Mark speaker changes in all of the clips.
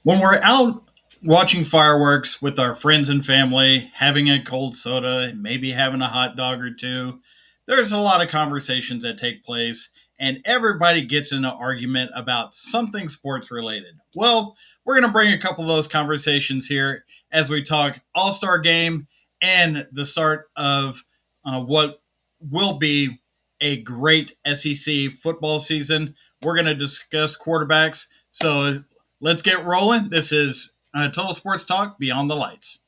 Speaker 1: When we're out watching fireworks with our friends and family, having a cold soda, maybe having a hot dog or two, there's a lot of conversations that take place, and everybody gets in an argument about something sports related. Well, we're going to bring a couple of those conversations here as we talk All Star Game and the start of what will be a great SEC football season. We're going to discuss quarterbacks. So let's get rolling. This is Total Sports Talk Beyond the Lights.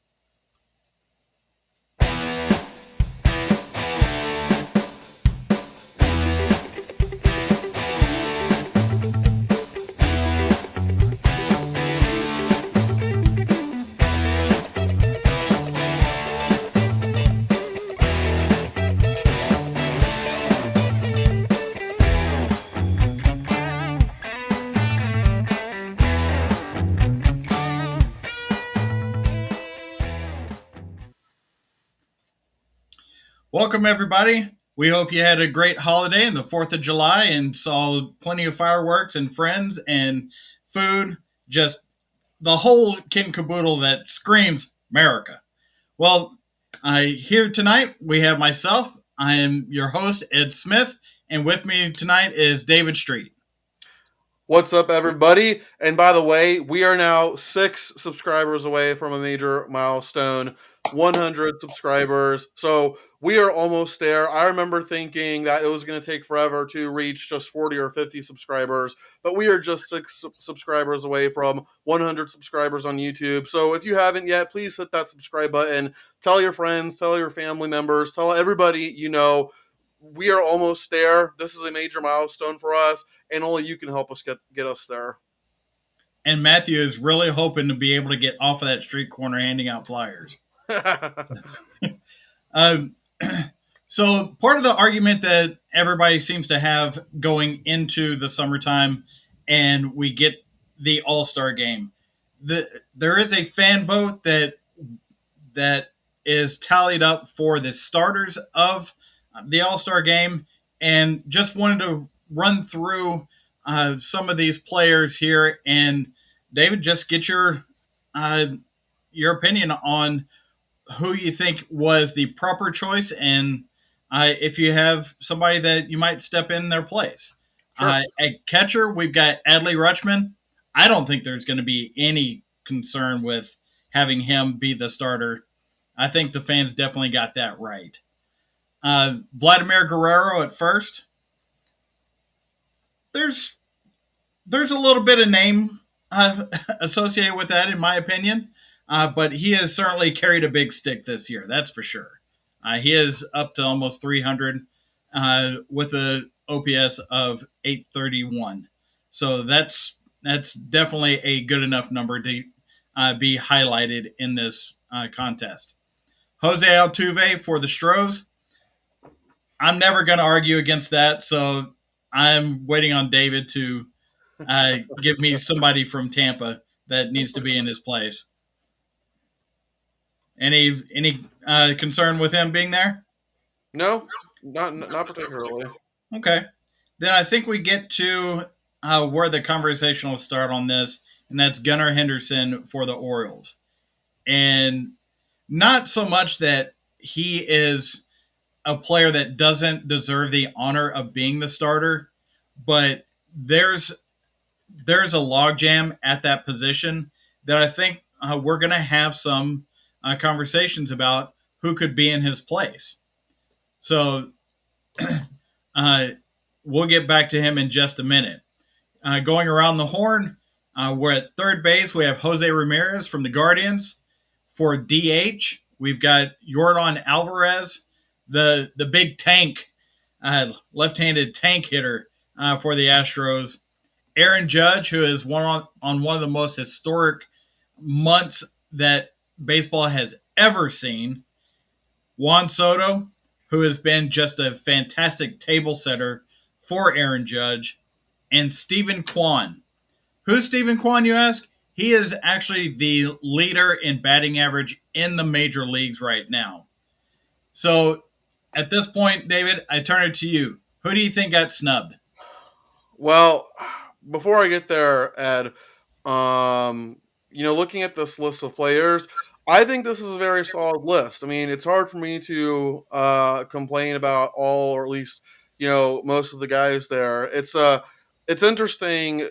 Speaker 1: Welcome, everybody. We hope you had a great holiday on the 4th of July and saw plenty of fireworks and friends and food. Just the whole kin caboodle that screams America. Well, here tonight we have myself. I am your host, Ed Smith, and with me tonight is David Street.
Speaker 2: What's up, everybody? And by the way, we are now 6 subscribers away from a major milestone 100 subscribers. So we are almost there. I remember thinking that it was going to take forever to reach just 40 or 50 subscribers, but we are just 6 subscribers away from 100 subscribers on YouTube. So if you haven't yet, please hit that subscribe button. Tell your friends, tell your family members, tell everybody you know. We are almost there. This is a major milestone for us, and only you can help us get us there.
Speaker 1: And Matthew is really hoping to be able to get off of that street corner handing out flyers. Um, so part of the argument that everybody seems to have going into the summertime, and we get the All Star game, there is a fan vote that is tallied up for the starters of the All Star game, and just wanted to run through some of these players here. And David, just get uh, your opinion on who you think was the proper choice, and if you have somebody that you might step in their place.
Speaker 2: Sure.
Speaker 1: At catcher, we've got Adley Rutschman. I don't think there's going to be any concern with having him be the starter. I think the fans definitely got that right. Vladimir Guerrero at first. There's there's a little bit of name associated with that, in my opinion. But he has certainly carried a big stick this year. That's for sure. He is up to almost 300 with a OPS of 831. So that's definitely a good enough number to be highlighted in this contest. Jose Altuve for the Stros. I'm never going to argue against that. So I'm waiting on David to give me somebody from Tampa that needs to be in his place. Any concern with him being there?
Speaker 2: No, not particularly.
Speaker 1: Okay, then I think we get to where the conversation will start on this, and that's Gunnar Henderson for the Orioles, and not so much that he is a player that doesn't deserve the honor of being the starter, but there's a logjam at that position that I think we're going to have some conversations about who could be in his place. So uh, we'll get back to him in just a minute. Going around the horn, we're at third base. We have Jose Ramirez from the Guardians. For DH, we've got Jordan Alvarez, the big tank, left-handed tank hitter for the Astros. Aaron Judge, who is on one of the most historic months that baseball has ever seen. Juan Soto, who has been just a fantastic table setter for Aaron Judge. And Stephen Kwan. Who's Stephen Kwan, you ask? He is actually the leader in batting average in the major leagues right now. So at this point, David, I turn it to you. Who do you think got snubbed?
Speaker 2: Well, before I get there, Ed, looking at this list of players, I think this is a very solid list. I mean, it's hard for me to complain about all, or at least most of the guys there. It's interesting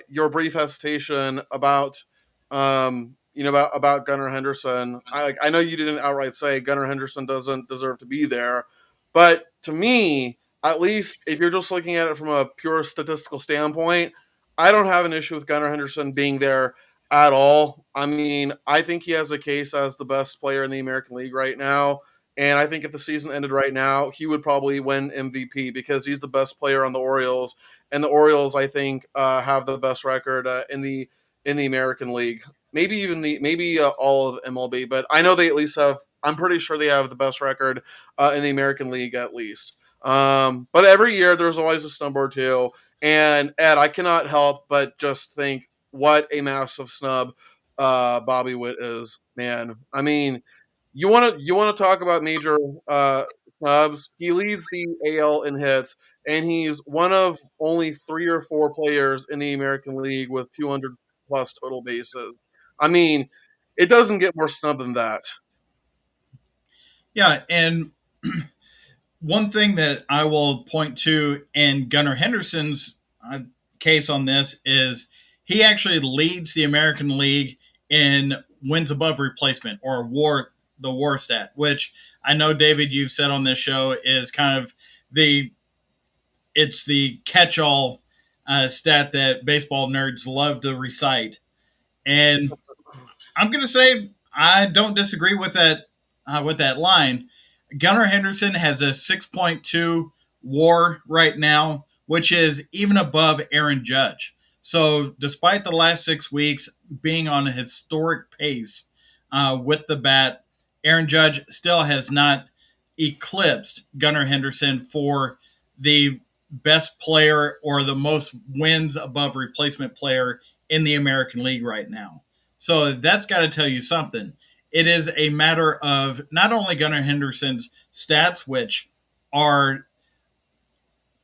Speaker 2: your brief hesitation about about Gunnar Henderson. I know you didn't outright say Gunnar Henderson doesn't deserve to be there, but to me, at least if you're just looking at it from a pure statistical standpoint, I don't have an issue with Gunnar Henderson being there at all. I mean, I think he has a case as the best player in the American League right now. And I think if the season ended right now, he would probably win MVP because he's the best player on the Orioles. And the Orioles, I think, have the best record in the American League. Maybe all of MLB, but I know they at least have. I'm pretty sure they have the best record in the American League at least. But every year there's always a snub or two. And Ed, I cannot help but just think what a massive snub Bobby Witt is, man. I mean, you want to talk about major snubs? He leads the AL in hits, and he's one of only 3 or 4 players in the American League with 200 plus total bases. I mean, it doesn't get more snub than that.
Speaker 1: Yeah, and one thing that I will point to in Gunnar Henderson's case on this is he actually leads the American League in wins above replacement, or the WAR stat, which I know, David, you've said on this show is kind of the it's the catch-all stat that baseball nerds love to recite. And I'm going to say I don't disagree with that line. Gunnar Henderson has a 6.2 WAR right now, which is even above Aaron Judge. So, despite the last 6 weeks being on a historic pace with the bat, Aaron Judge still has not eclipsed Gunnar Henderson for the best player or the most wins above replacement player in the American League right now. So that's got to tell you something. It is a matter of not only Gunnar Henderson's stats, which are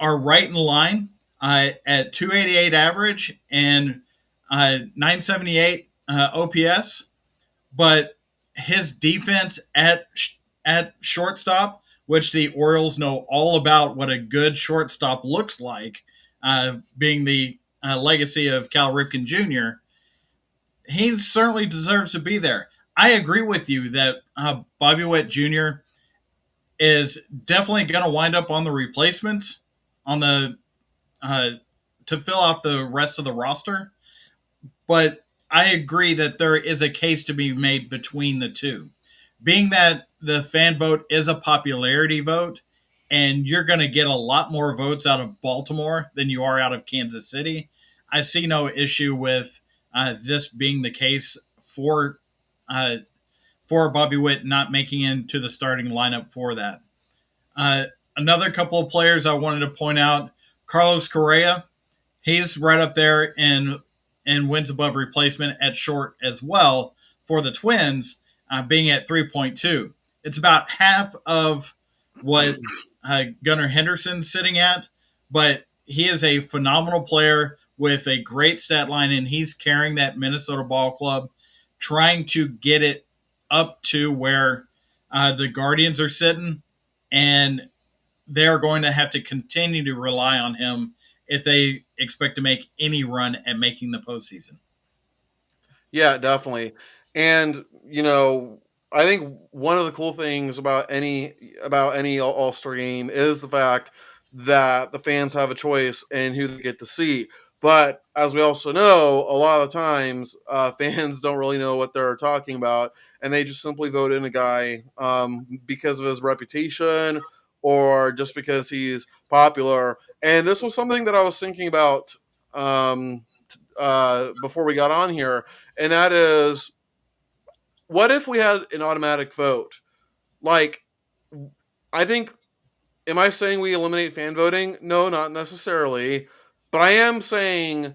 Speaker 1: are right in line at 288 average and 978 OPS, but his defense at shortstop, which the Orioles know all about what a good shortstop looks like, being the legacy of Cal Ripken Jr., he certainly deserves to be there. I agree with you that Bobby Witt Jr. is definitely going to wind up on the replacements on the uh, to fill out the rest of the roster. But I agree that there is a case to be made between the two. Being that the fan vote is a popularity vote, and you're going to get a lot more votes out of Baltimore than you are out of Kansas City, I see no issue with this being the case uh, for Bobby Witt not making into the starting lineup for that. Uh, Another couple of players I wanted to point out: Carlos Correa. He's right up there in wins above replacement at short as well for the Twins, being at 3.2. It's about half of what Gunnar Henderson's sitting at, but he is a phenomenal player with a great stat line, and he's carrying that Minnesota ball club, trying to get it up to where the Guardians are sitting, and they are going to have to continue to rely on him if they expect to make any run at making the postseason.
Speaker 2: Yeah, definitely. And I think one of the cool things about any All Star game is the fact that the fans have a choice in who they get to see. But as we also know, a lot of times fans don't really know what they're talking about, and they just simply vote in a guy because of his reputation or just because he's popular. And this was something that I was thinking about um, before we got on here, and that is, what if we had an automatic vote? Like, I think, am I saying we eliminate fan voting? No, not necessarily. But I am saying,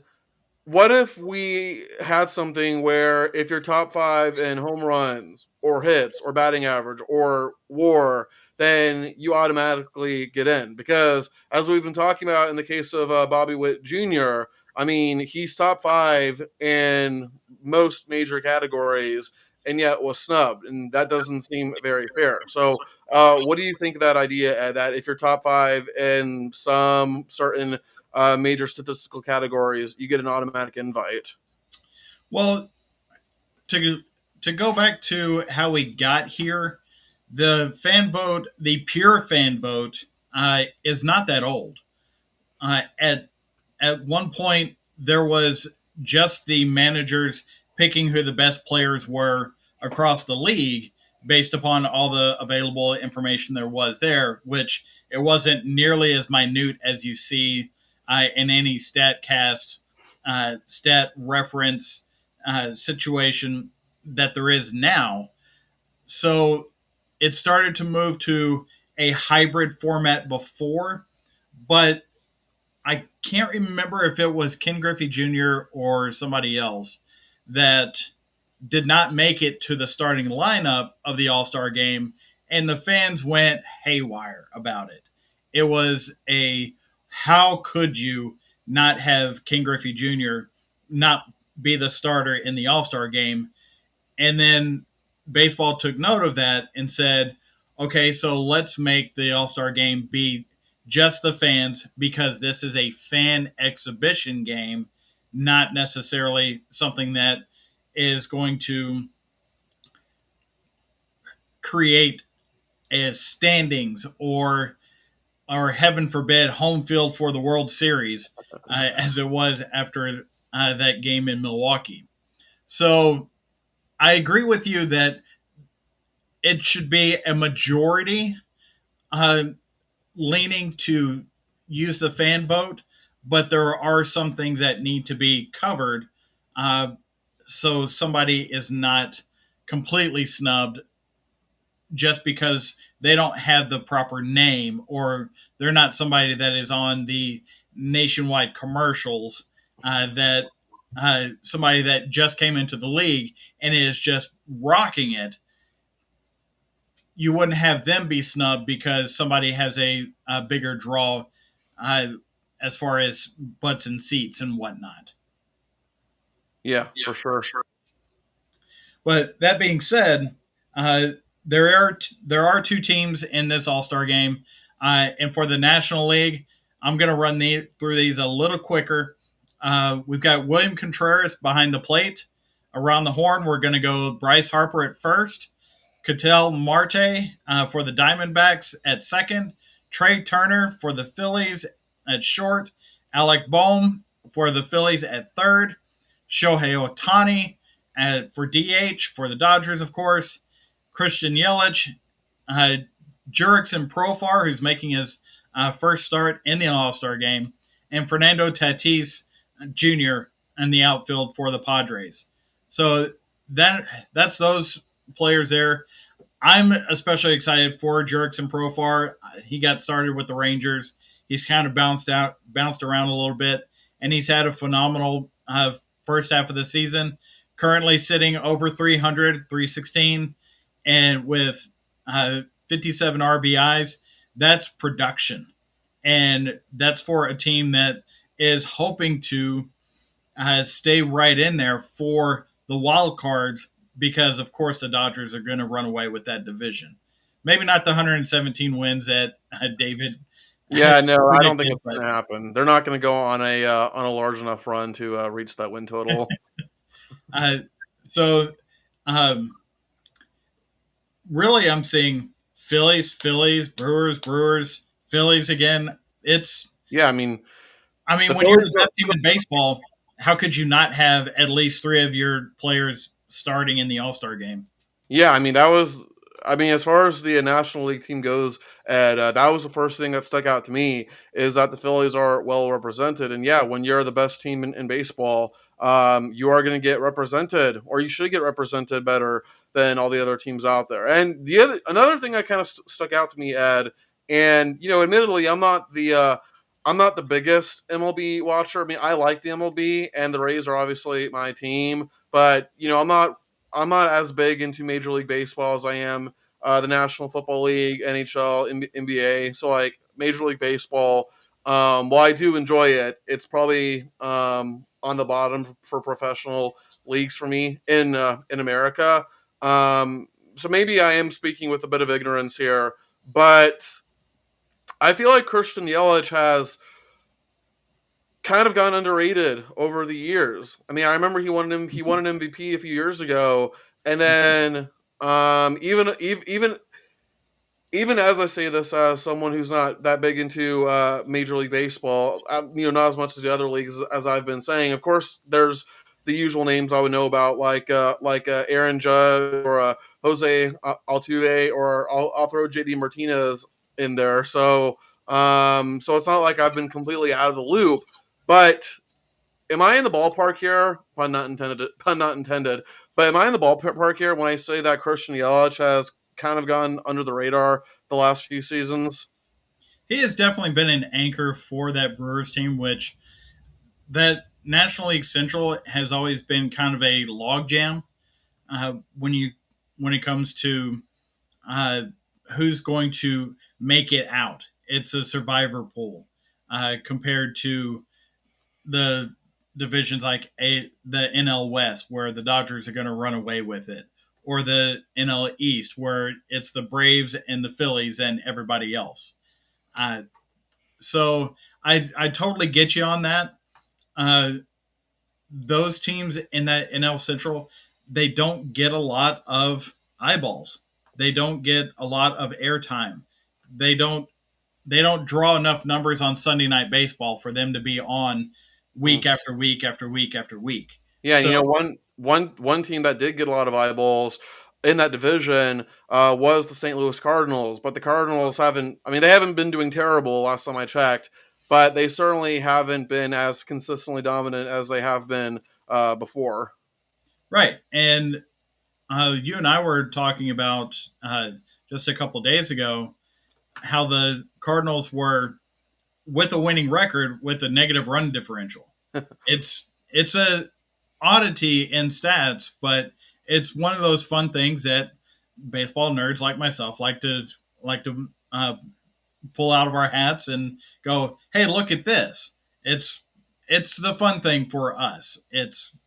Speaker 2: what if we had something where if you're top five in home runs or hits or batting average or WAR, then you automatically get in? Because as we've been talking about in the case of Bobby Witt Jr., I mean, he's top 5 in most major categories and yet was snubbed, and that doesn't seem very fair. So, what do you think of that idea, Ed, that if you're top 5 in some certain major statistical categories, you get an automatic invite?
Speaker 1: Well, to to go back to how we got here, the fan vote, the pure fan vote, is not that old. At one point, there was just the managers picking who the best players were across the league based upon all the available information there was there, which it wasn't nearly as minute as you see in any StatCast, stat reference situation that there is now. So it started to move to a hybrid format before, but I can't remember if it was Ken Griffey Jr. or somebody else that did not make it to the starting lineup of the All Star game, and the fans went haywire about it. It was a how could you not have Ken Griffey Jr. not be the starter in the All Star game? And then baseball took note of that and said, okay, so let's make the All Star game be just the fans because this is a fan exhibition game, not necessarily something that is going to create as standings or heaven forbid home field for the World Series as it was after that game in Milwaukee. So I agree with you that it should be a majority uh, leaning to use the fan vote, but there are some things that need to be covered uh, so somebody is not completely snubbed just because they don't have the proper name or they're not somebody that is on the nationwide commercials that somebody that just came into the league and is just rocking it. You wouldn't have them be snubbed because somebody has a bigger draw uh, as far as butts and seats and whatnot.
Speaker 2: Yeah, for sure.
Speaker 1: But that being said, uh, there are two teams in this All Star game, and for the National League, I'm going to run through these a little quicker. We've got William Contreras behind the plate. Around the horn, we're going to go Bryce Harper at first, Ketel Marte for the Diamondbacks at second, Trey Turner for the Phillies at short, Alec Bohm for the Phillies at third, Shohei Ohtani for DH for the Dodgers, of course, Christian Yelich, uh, Jurickson Profar, who's making his first start in the All Star game, and Fernando Tatis Jr. in the outfield for the Padres. So that's those players there. I'm especially excited for Jurickson Profar. He got started with the Rangers. He's kind of bounced around a little bit, and he's had a phenomenal first half of the season. Currently sitting over 300, 316, and with 57 RBIs. That's production, and that's for a team that is hoping to stay right in there for the wild cards because, of course, the Dodgers are going to run away with that division. Maybe not the 117 wins that David
Speaker 2: Yeah, no, I don't think
Speaker 1: predicted,
Speaker 2: it's
Speaker 1: but
Speaker 2: going to happen. They're not going to go on a large enough run to reach that win total.
Speaker 1: uh, so um, really, I'm seeing Phillies, Brewers, Phillies again.
Speaker 2: Yeah, I mean,
Speaker 1: I mean,
Speaker 2: the
Speaker 1: when you're
Speaker 2: Phillies
Speaker 1: the
Speaker 2: are,
Speaker 1: best team in baseball, how could you not have at least three of your players starting in the All Star game?
Speaker 2: yeah, I mean, that was. I mean, as far as the National League team goes, and that was the first thing that stuck out to me is that the Phillies are well represented. And yeah, when you're the best team in baseball, you are going to get represented, or you should get represented better than all the other teams out there. And another thing that kind of stuck out to me, Ed, and admittedly, I'm not the biggest MLB watcher. I mean, I like the MLB, and the Rays are obviously my team, but I'm not as big into Major League Baseball as I am the National Football League, NHL, NBA. So like Major League Baseball, While I do enjoy it, it's probably on the bottom for professional leagues for me in America. Um, so maybe I am speaking with a bit of ignorance here, but I feel like Christian Yelich has kind of gone underrated over the years. I mean, I remember he won an MVP a few years ago, and then even as I say this as someone who's not that big into Major League Baseball, not as much as the other leagues as I've been saying. Of course, there's the usual names I would know about, like Aaron Judge or Jose Altuve, or I'll throw JD Martinez in there. So it's not like I've been completely out of the loop, but am I in the ballpark here? Pun not intended. Pun not intended. But am I in the ballpark here when I say that Christian Yelich has kind of gone under the radar the last few seasons?
Speaker 1: He has definitely been an anchor for that Brewers team, which that National League Central has always been kind of a logjam when you when it comes to uh, who's going to make it out. It's a survivor pool compared to the divisions like the NL West, where the Dodgers are going to run away with it, or the NL East, where it's the Braves and the Phillies and everybody else. Uh, so I totally get you on that. Uh, those teams in that NL Central, they don't get a lot of eyeballs. They don't get a lot of airtime. They don't they don't draw enough numbers on Sunday Night Baseball for them to be on
Speaker 2: Mm.
Speaker 1: week after week after week after week.
Speaker 2: Yeah,
Speaker 1: So
Speaker 2: one team that did get a lot of eyeballs in that division was the St. Louis Cardinals, but the Cardinals haven't. I mean, they haven't been doing terrible last time I checked, but they certainly haven't been as consistently dominant as they have been before.
Speaker 1: right, and you and I were talking about just a couple days ago how the Cardinals were with a winning record with a negative run differential. It's a oddity in stats, but it's one of those fun things that baseball nerds like myself like to pull out of our hats and go, "Hey, look at this!" It's it's the fun thing for us. It's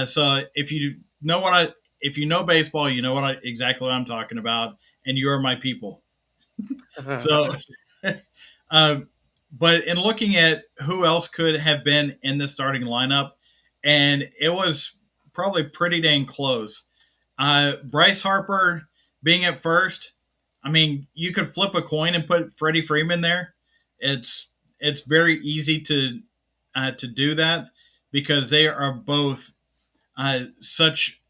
Speaker 1: so if you know baseball, you know exactly what I'm talking about, and you are my people. So, uh, but in looking at who else could have been in the starting lineup, and it was probably pretty dang close. Bryce Harper being at first, I mean, you could flip a coin and put Freddie Freeman there. It's it's very easy to do that because they are both such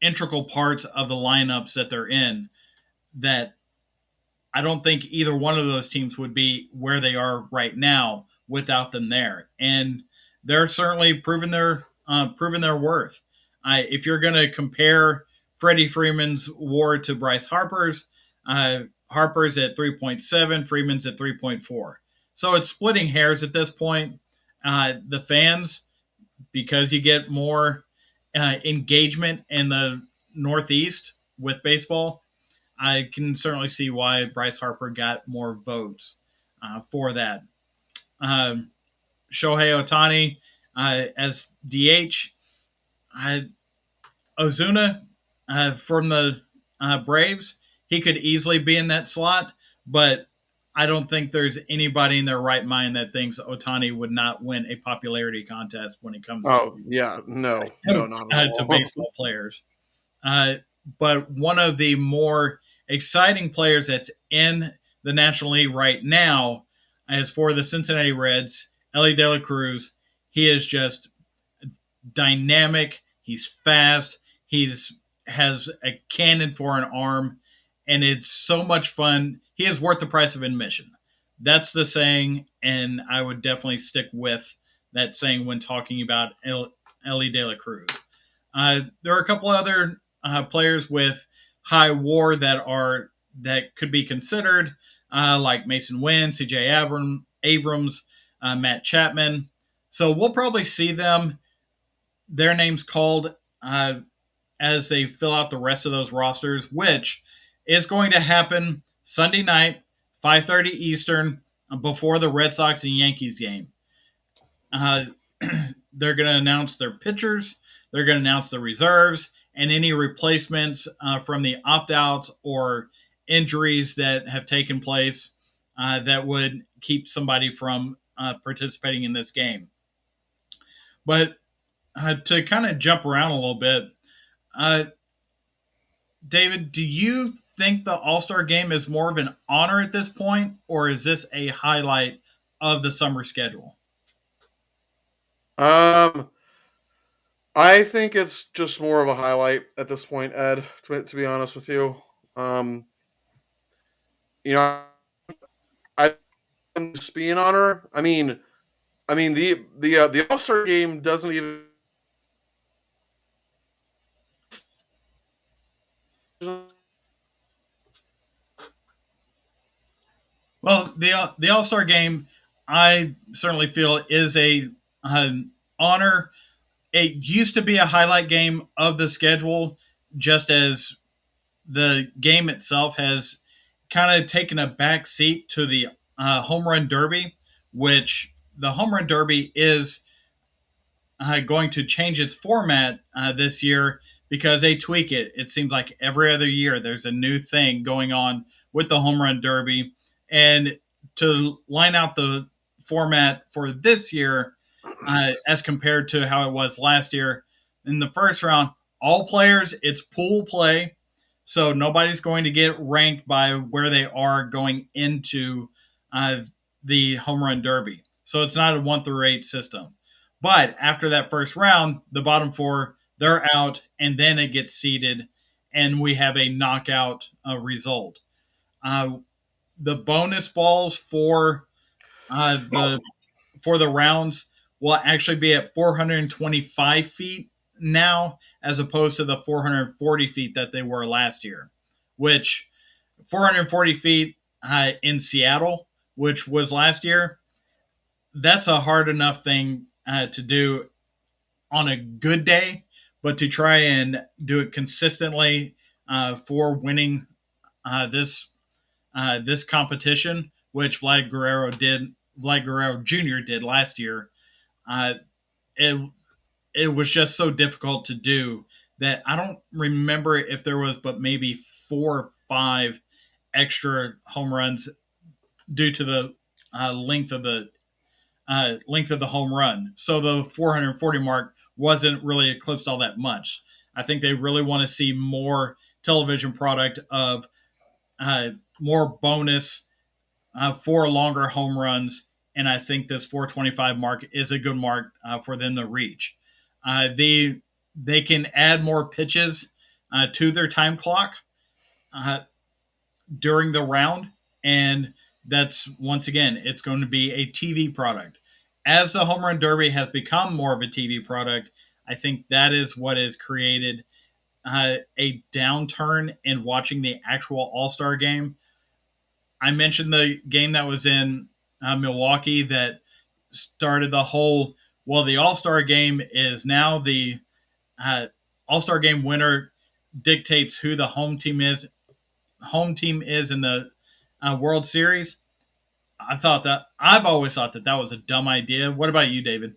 Speaker 1: integral parts of the lineups that they're in that I don't think either one of those teams would be where they are right now without them there. And they're certainly proven their worth. If you're going to compare Freddie Freeman's WAR to Bryce Harper's, Harper's at 3.7, Freeman's at 3.4. So it's splitting hairs at this point. The fans, because you get more engagement in the Northeast with baseball, I can certainly see why Bryce Harper got more votes for that. Um, Shohei Otani as DH, Ozuna from the Braves, he could easily be in that slot, but I don't think there's anybody in their right mind that thinks Otani would not win a popularity contest when it comes
Speaker 2: Oh yeah, no, no, not at
Speaker 1: to
Speaker 2: all.
Speaker 1: baseball players. Uh, but one of the more exciting players that's in the National League right now is for the Cincinnati Reds, Ellie De La Cruz. He is just dynamic. He's fast. He's has a cannon for an arm, and it's so much fun. He is worth the price of admission. That's the saying, and I would definitely stick with that saying when talking about Ellie De La Cruz. There are a couple other players with high WAR that could be considered, like Mason Wynn, C.J. Abrams, Matt Chapman. So we'll probably see their names called as they fill out the rest of those rosters, which is going to happen Sunday night, 5:30 Eastern before the Red Sox and Yankees game. Uh, they're going to announce their pitchers, they're going to announce the reserves, and any replacements from the opt outs or injuries that have taken place that would keep somebody from participating in this game. But to kind of jump around a little bit, uh, David, do you think the All Star game is more of an honor at this point, or is this a highlight of the summer schedule?
Speaker 2: Um, I think it's just more of a highlight at this point, Ed. To be honest with you, um, you know, I think just be an honor. I mean the All Star game doesn't even.
Speaker 1: Well, the All Star game, I certainly feel is a honor. It used to be a highlight game of the schedule, just as the game itself has kind of taken a back seat to the home run derby, which the home run derby is going to change its format this year because they tweak it. It seems like every other year there's a new thing going on with the home run derby. And to line out the format for this year as compared to how it was last year, in the first round, all players, it's pool play. So nobody's going to get ranked by where they are going into uh, the home run derby. So it's not a 1 through 8 system. But after that first round, the bottom four, they're out, and then it gets seeded, and we have a knockout result. Uh, the bonus balls the for the rounds will actually be at 425 feet now, as opposed to the 440 feet that they were last year. Which 440 feet in Seattle, which was last year, that's a hard enough thing to do on a good day, but to try and do it consistently for winning this competition, which Vlad Guerrero Jr. did last year, uh, it it was just so difficult to do that I don't remember if there was but maybe 4 or 5 extra home runs due to the length of the home run. So the 440 mark wasn't really eclipsed all that much. I think they really want to see more television product of uh, more bonus for longer home runs. And I think this 425 mark is a good mark for them to reach. They can add more pitches to their time clock uh, during the round, and that's once again, it's going to be a TV product. As the home run derby has become more of a TV product, I think that is what has created a downturn in watching the actual All Star game. I mentioned the game that was in Milwaukee that started the whole. Well, the All Star game is now the uh, All Star game winner dictates who the home team is. Home team is in the World Series. I've always thought that that was a dumb idea. What about you, David?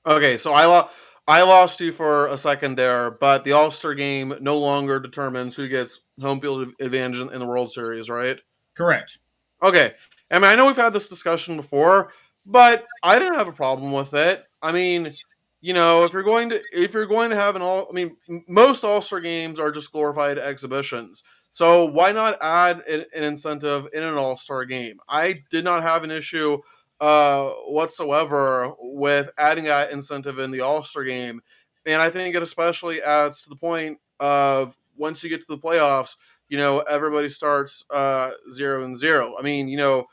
Speaker 2: Okay, so I lost you for a second there, but the All Star game no longer determines who gets home field advantage in the World Series, right?
Speaker 1: Correct.
Speaker 2: Okay. I mean, I know we've had this discussion before, but I didn't have a problem with it. I mean, if you're going to have an all, I mean, most All Star games are just glorified exhibitions. So why not add an incentive in an All Star game? I did not have an issue whatsoever with adding that incentive in the All Star game, and I think it especially adds to the point of once you get to the playoffs, everybody starts 0-0. I mean,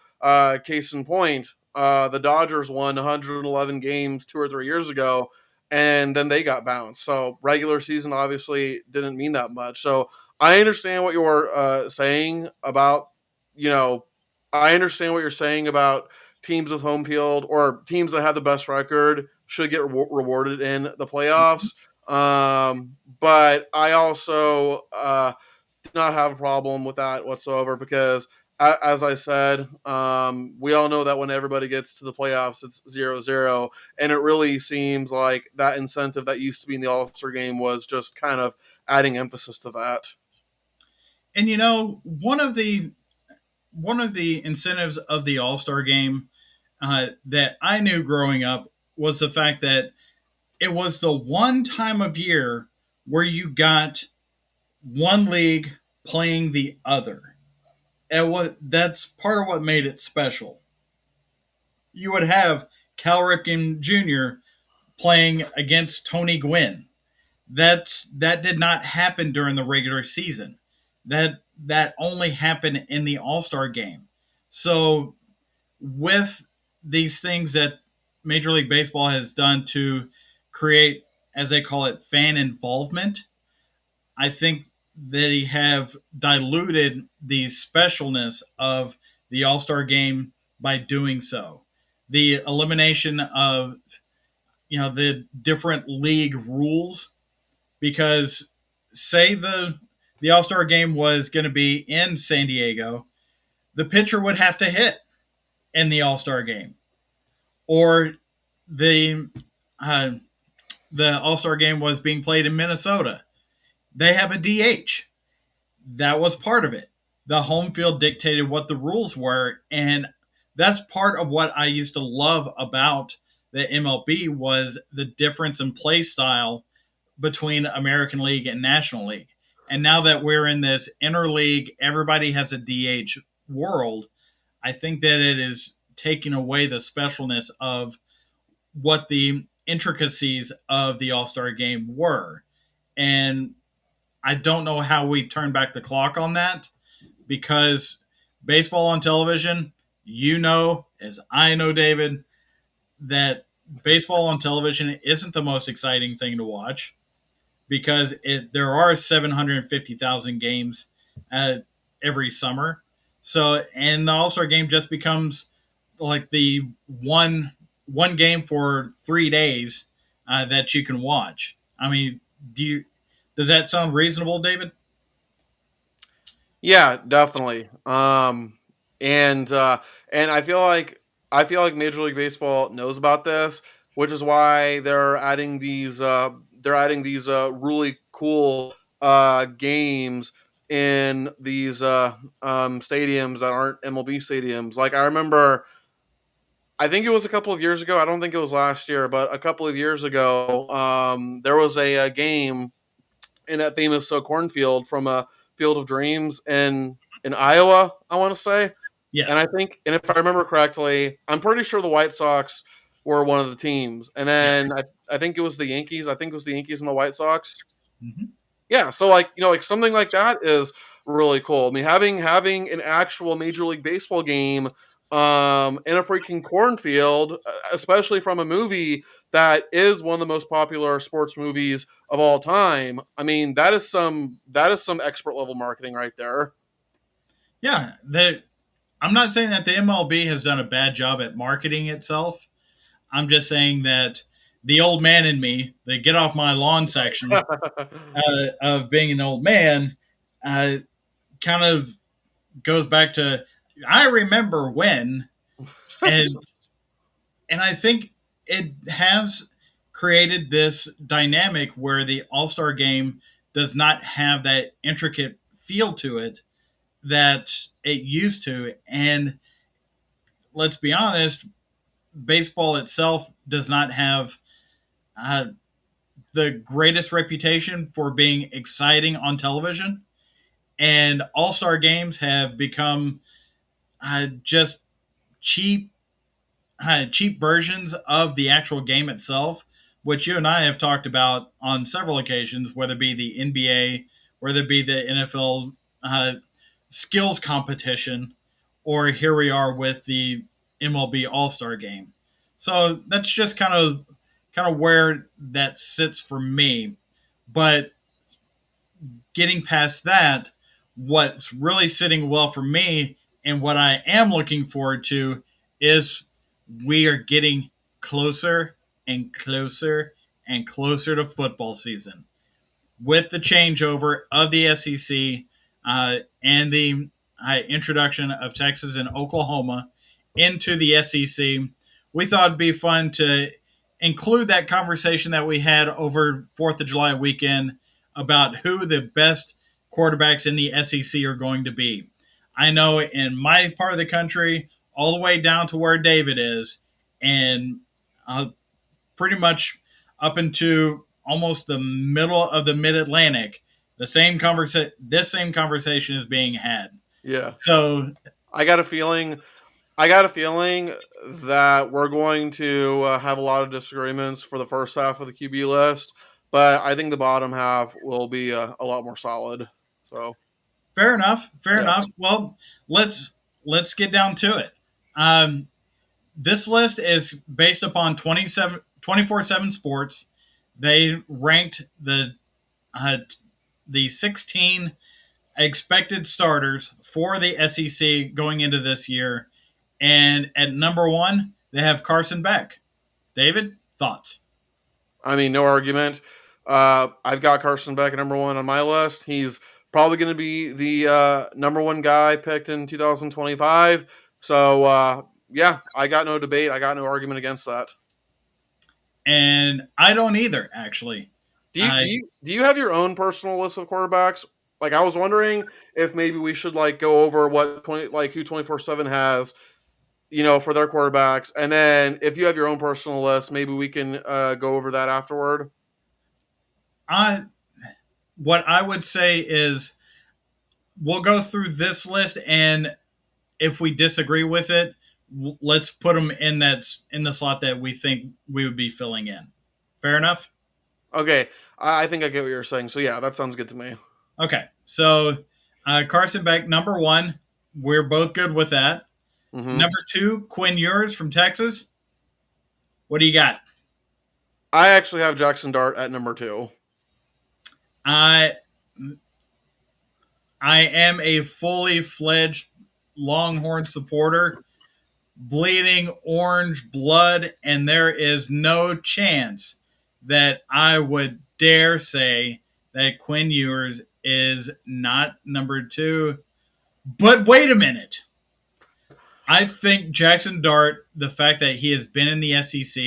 Speaker 2: case in point, the Dodgers won 111 games 2 or 3 years ago, and then they got bounced. So regular season obviously didn't mean that much. So I understand what you're saying about, you know, I understand what you're saying about teams with home field or teams that have the best record should get rewarded in the playoffs. But I also did not have a problem with that whatsoever because as I said, we all know that when everybody gets to the playoffs, it's 0-0, and it really seems like that incentive that used to be in the All Star game was just kind of adding emphasis to that.
Speaker 1: And one of the incentives of the All Star game that I knew growing up was the fact that it was the one time of year where you got one league playing the other. And that's part of what made it special. You would have Cal Ripken Jr. playing against Tony Gwynn. That did not happen during the regular season. That only happened in the All Star game. So with these things that Major League Baseball has done to create, as they call it, fan involvement, I think they have diluted the specialness of the All Star game by doing so. The elimination of the different league rules, because say the All Star game was going to be in San Diego, the pitcher would have to hit in the All Star game, or the uh, the All Star game was being played in Minnesota. They have a DH. That was part of it. The home field dictated what the rules were, and that's part of what I used to love about the MLB was the difference in play style between American League and National League. And now that we're in this interleague, everybody has a DH world, I think that it is taking away the specialness of what the intricacies of the All Star game were. And I don't know how we turn back the clock on that, because baseball on television, as I know, David, that baseball on television isn't the most exciting thing to watch, because there are 750,000 games every summer. So, and the All Star game just becomes like the one game for 3 days that you can watch. I mean, does that sound reasonable, David?
Speaker 2: Yeah, definitely. And and I feel like Major League Baseball knows about this, which is why they're adding these really cool games in these stadiums that aren't MLB stadiums. Like I remember, I think it was a couple of years ago. I don't think it was last year, but a couple of years ago, there was a game in that famous cornfield from Field of Dreams in Iowa, I want to say. And I
Speaker 1: Yes.
Speaker 2: think, and if I remember correctly, I'm pretty sure the White Sox were one of the teams. And then
Speaker 1: Yes.
Speaker 2: I think it was the Yankees. I think it was the Yankees and the White Sox.
Speaker 1: Mm-hmm.
Speaker 2: Yeah, so like like something like that is really cool. I mean, having an actual Major League Baseball game in a freaking cornfield, especially from a movie that is one of the most popular sports movies of all time. I mean, that is some expert level marketing right there.
Speaker 1: Yeah. I'm not saying that the MLB has done a bad job at marketing itself. I'm just saying that the old man in me, the get off my lawn section of being an old man, uh, kind of goes back to I remember when, and I think it has created this dynamic where the All Star game does not have that intricate feel to it that it used to. And let's be honest, baseball itself does not have uh, the greatest reputation for being exciting on television. And All Star games have become just cheap cheap versions of the actual game itself, which you and I have talked about on several occasions, whether it be the NBA, whether it be the NFL skills competition, or here we are with the MLB All Star Game. So that's just kind of where that sits for me. But getting past that, what's really sitting well for me and what I am looking forward to is we are getting closer and closer and closer to football season. With the changeover of the SEC and the introduction of Texas and Oklahoma into the SEC, we thought it'd be fun to include that conversation that we had over 4th of July weekend about who the best quarterbacks in the SEC are going to be. I know in my part of the country, all the way down to where David is, and pretty much up into almost the middle of the Mid Atlantic, this same conversation is being had.
Speaker 2: Yeah.
Speaker 1: So
Speaker 2: I got a feeling. I got a feeling that we're going to have a lot of disagreements for the first half of the QB list, but I think the bottom half will be a lot more solid. So
Speaker 1: fair enough, fair
Speaker 2: yeah,
Speaker 1: enough. Well, let's get down to it. Um, this list is based upon 24/7 Sports. They ranked uh, the 16 expected starters for the SEC going into this year, and at number one they have Carson Beck. David, thoughts?
Speaker 2: I mean, no argument. I've got Carson Beck at number one on my list. He's probably going to be the number one guy picked in 2025. So yeah, I got no debate. I got no argument against that.
Speaker 1: And I don't either, actually.
Speaker 2: Do you
Speaker 1: I
Speaker 2: do you do you have your own personal list of quarterbacks? Like I was wondering if maybe we should like go over what 20 like who 24/7 has, for their quarterbacks, and then if you have your own personal list, maybe we can go over that afterward.
Speaker 1: I what I would say is we'll go through this list, and if we disagree with it, let's put them in the slot that we think we would be filling in. Fair enough.
Speaker 2: Okay, I think I get what you're saying. So yeah, that sounds good to me.
Speaker 1: Okay, so Carson Beck, number one. We're both good with that.
Speaker 2: Hmm.
Speaker 1: Number two, Quinn Ewers from Texas. What do you got?
Speaker 2: I actually have Jackson Dart at number two.
Speaker 1: I I am a fully fledged Longhorn supporter, bleeding orange blood, and there is no chance that I would dare say that Quinn Ewers is not number two. But wait a minute. I think Jackson Dart, the fact that he has been in the SEC,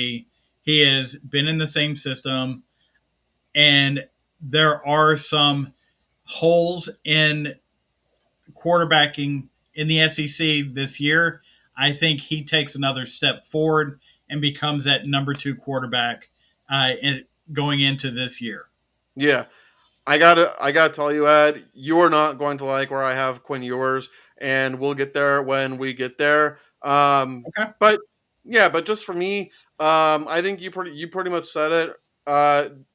Speaker 1: he has been in the same system, and there are some holes in quarterbacking in the SEC this year. I think he takes another step forward and becomes that number two quarterback going into this year.
Speaker 2: Yeah, I gotta tell you, Ed, you're not going to like where I have Quinn Ewers, and we'll get there when we get there.
Speaker 1: Okay.
Speaker 2: But yeah, but just for me, I think you pretty much said it.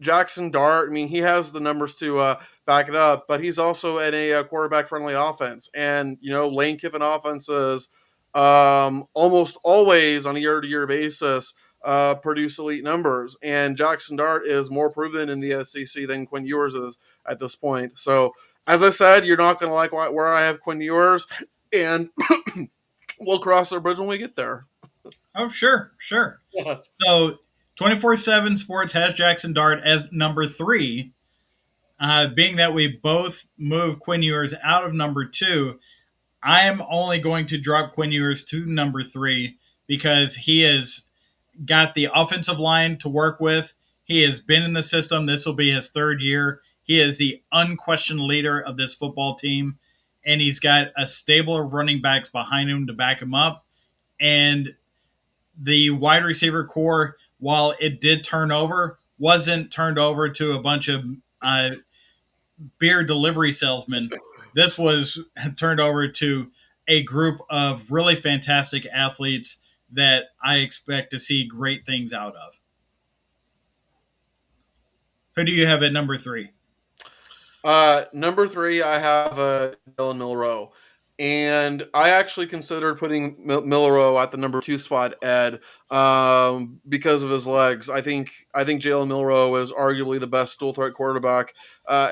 Speaker 2: Jackson Dart, I mean, he has the numbers to back it up, but he's also in a quarterback friendly offense, and Lane Kiffin offenses almost always on a year to year basis produce elite numbers. And Jackson Dart is more proven in the SEC than Quinn Ewers is at this point. So, as I said, you're not going to like where I have Quinn Ewers, and we'll cross the bridge when we get there.
Speaker 1: Oh, sure, sure. So 24/7 Sports has Jackson Dart as number three. Being that we both move Quinn Ewers out of number two, I am only going to drop Quinn Ewers to number three because he has got the offensive line to work with. He has been in the system. This will be his third year. He is the unquestioned leader of this football team, and he's got a stable of running backs behind him to back him up. And the wide receiver core, while it did turn over, wasn't turned over to a bunch of beer delivery salesmen. This was turned over to a group of really fantastic athletes that I expect to see great things out of. Who do you have at number three?
Speaker 2: Number three, I have Dylan Milrow, and I actually considered putting Milrow at the number two spot, Ed, because of his legs. I think Jalen Milrow is arguably the best dual threat quarterback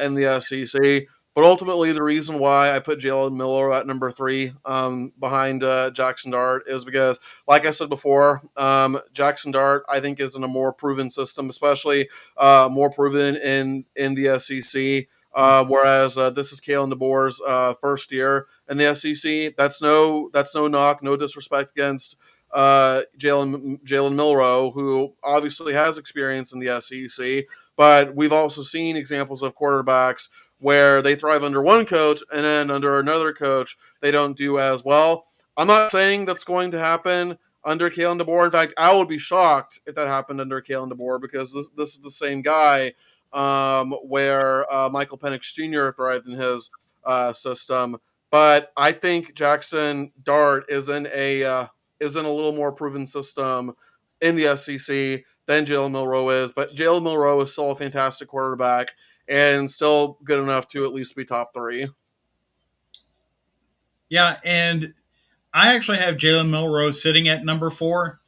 Speaker 2: in the SEC. But ultimately, the reason why I put Jalen Milrow at number three behind Jackson Dart is because, like I said before, Jackson Dart I think is in a more proven system, especially more proven in the SEC. Whereas this is Kalen DeBoer's first year in the SEC. That's no knock, no disrespect against Jalen Milroe, who obviously has experience in the SEC. But we've also seen examples of quarterbacks where they thrive under one coach and then under another coach they don't do as well. I'm not saying that's going to happen under Kalen DeBoer. In fact, I would be shocked if that happened under Kalen DeBoer because this is the same guy where Michael Penix Jr. thrived in his system. But I think Jackson Dart is in a little more proven system in the SEC than Jalen Milroe is. But Jalen Milroe is still a fantastic quarterback and still good enough to at least be top three.
Speaker 1: Yeah, and I actually have Jalen Milroe sitting at number 4,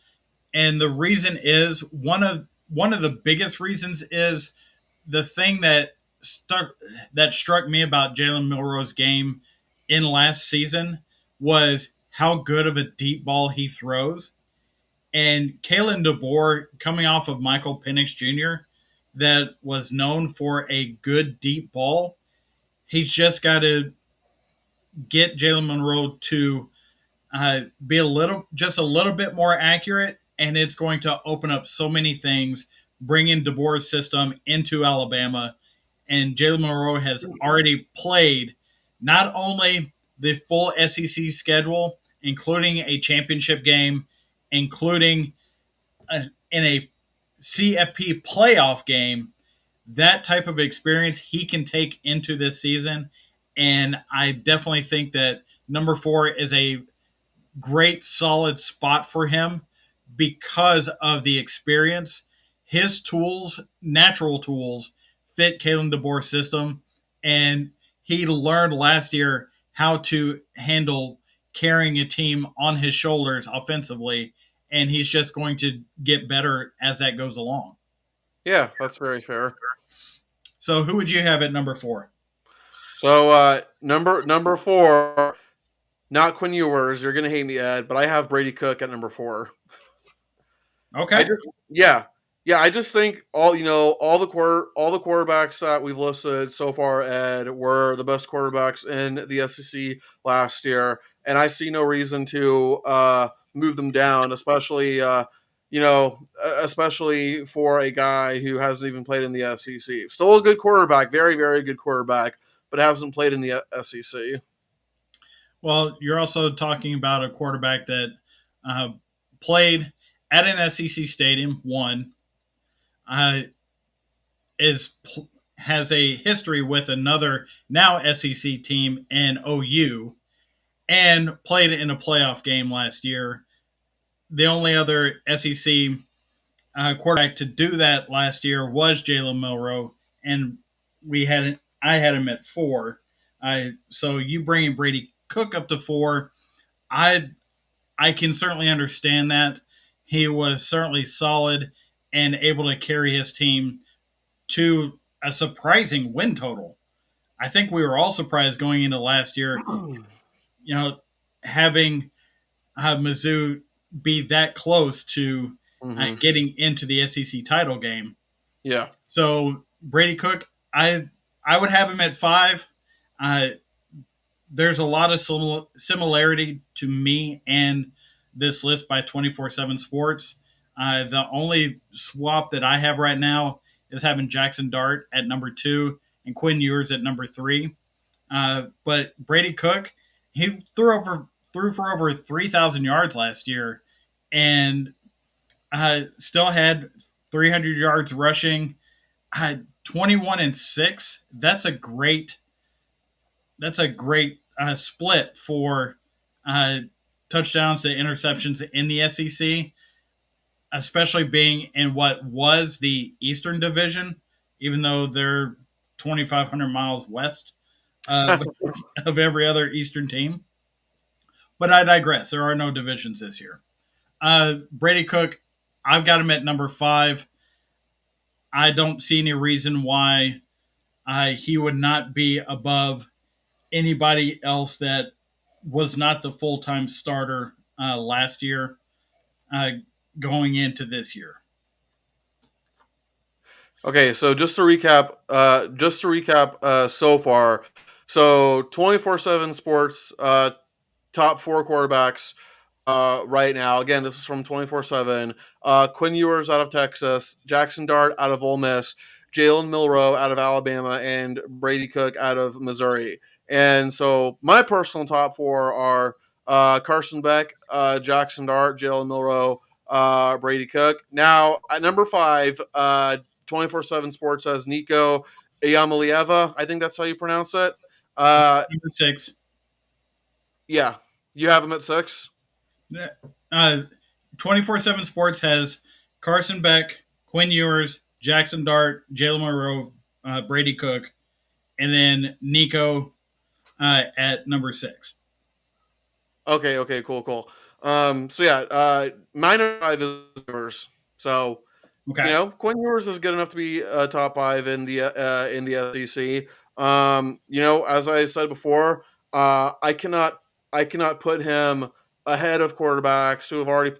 Speaker 1: and the reason is one of the biggest reasons is the thing that struck me about Jalen Milroe's game in last season was how good of a deep ball he throws. And Kalen DeBoer, coming off of Michael Penix Jr., that was known for a good deep ball, he's just got to get Jalen Monroe to be just a little bit more accurate, and it's going to open up so many things. Bringing DeBoer's system into Alabama, and Jalen Monroe has already played not only the full SEC schedule, including a championship game, including in a CFP playoff game. That type of experience he can take into this season, and I definitely think that number 4 is a great solid spot for him because of the experience. His tools, natural tools, fit Kalen DeBoer's system, and he learned last year how to handle carrying a team on his shoulders offensively, and he's just going to get better as that goes along.
Speaker 2: Yeah, that's very fair.
Speaker 1: So, who would you have at number 4?
Speaker 2: So number four, not Quinn Ewers. You're gonna hate me, Ed, but I have Brady Cook at number four. I
Speaker 1: Okay.
Speaker 2: just yeah. Yeah, I just think all the quarterbacks that we've listed so far, Ed, were the best quarterbacks in the SEC last year, and I see no reason to move them down, especially for a guy who hasn't even played in the SEC. Still a good quarterback, very very good quarterback, but hasn't played in the SEC.
Speaker 1: Well, you're also talking about a quarterback that uh, played at an SEC stadium, won, uh, is has a history with another now SEC team in OU, and played in a playoff game last year. The only other SEC quarterback to do that last year was Jalen Milroe, and I had him at 4. So you bringing Brady Cook up to 4, I I can certainly understand that. He was certainly solid and able to carry his team to a surprising win total. I think we were all surprised going into last year, you know, having Mizzou be that close to
Speaker 2: Mm-hmm.
Speaker 1: getting into the SEC title game.
Speaker 2: Yeah.
Speaker 1: So Brady Cook, I would have him at 5. Uh, there's a lot of similarity to me and this list by 24/7 Sports. The only swap that I have right now is having Jackson Dart at number 2 and Quinn Ewers at number 3. But Brady Cook, he threw for over 3,000 yards last year, and still had 300 yards rushing. 21-6. That's a great split for uh, touchdowns to interceptions in the SEC, especially being in what was the Eastern Division, even though they're 2,500 miles west of, of every other Eastern team. But I digress. There are no divisions this year. Brady Cook, I've got him at number 5. I don't see any reason why he would not be above anybody else that was not the full time starter last year uh, going into this year.
Speaker 2: Okay, so just to recap, so far, so 24/7 Sports, top four quarterbacks right now. Again, this is from 24/7. Quinn Ewers out of Texas, Jackson Dart out of Ole Miss, Jalen Milroe out of Alabama, and Brady Cook out of Missouri. And so my personal top four are Carson Beck, Jackson Dart, Jalen Milroe, Brady Cook. Now at number five, 24/7 Sports has Nico Iamalieva. I think that's how you pronounce it. Uh,
Speaker 1: Number six.
Speaker 2: yeah, you have him at six.
Speaker 1: Uh, 24/7 Sports has Carson Beck, Quinn Ewers, Jackson Dart, Jalen Monroe, Brady Cook, and then Nico at number six.
Speaker 2: Okay, okay, cool, cool. So yeah, my number five is Ewers. So you
Speaker 1: Okay.
Speaker 2: know, Quinn Ewers is good enough to be top five in the SEC. You know, as I said before, I cannot put him ahead of quarterbacks who have already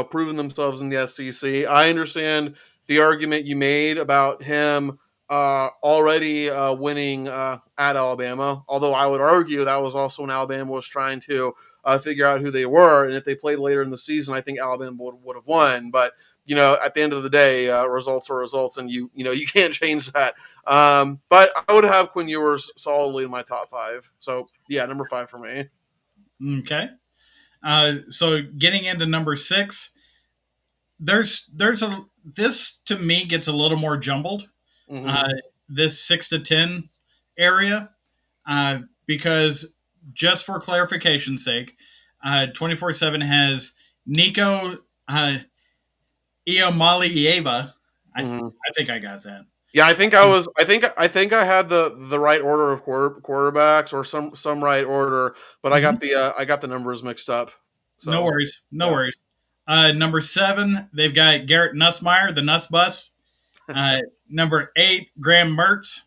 Speaker 2: proven themselves in the SEC. I understand the argument you made about him already winning at Alabama, although I would argue that was also when Alabama was trying to figure out who they were, and if they played later in the season, I think Alabama would have won. But you know, at the end of the day, results are results, and you know you can't change that. But I would have Quinn Ewers solidly in my top five. So yeah, number five for me.
Speaker 1: Okay. So getting into number six, there's a this to me gets a little more jumbled.
Speaker 2: Hmm.
Speaker 1: Uh, this 6 to 10 area, because just for clarification's sake, 24/7 has Nico Iamalieva.
Speaker 2: Hmm.
Speaker 1: I think I got that.
Speaker 2: Yeah, I think I was. I think I had the right order of quarterbacks or some right order, but
Speaker 1: Mhm.
Speaker 2: I got the numbers mixed up.
Speaker 1: No
Speaker 2: So
Speaker 1: worries. No
Speaker 2: yeah.
Speaker 1: worries. Number seven, they've got Garrett Nussmeyer, the Nuss Bus. Number eight, Graham Mertz.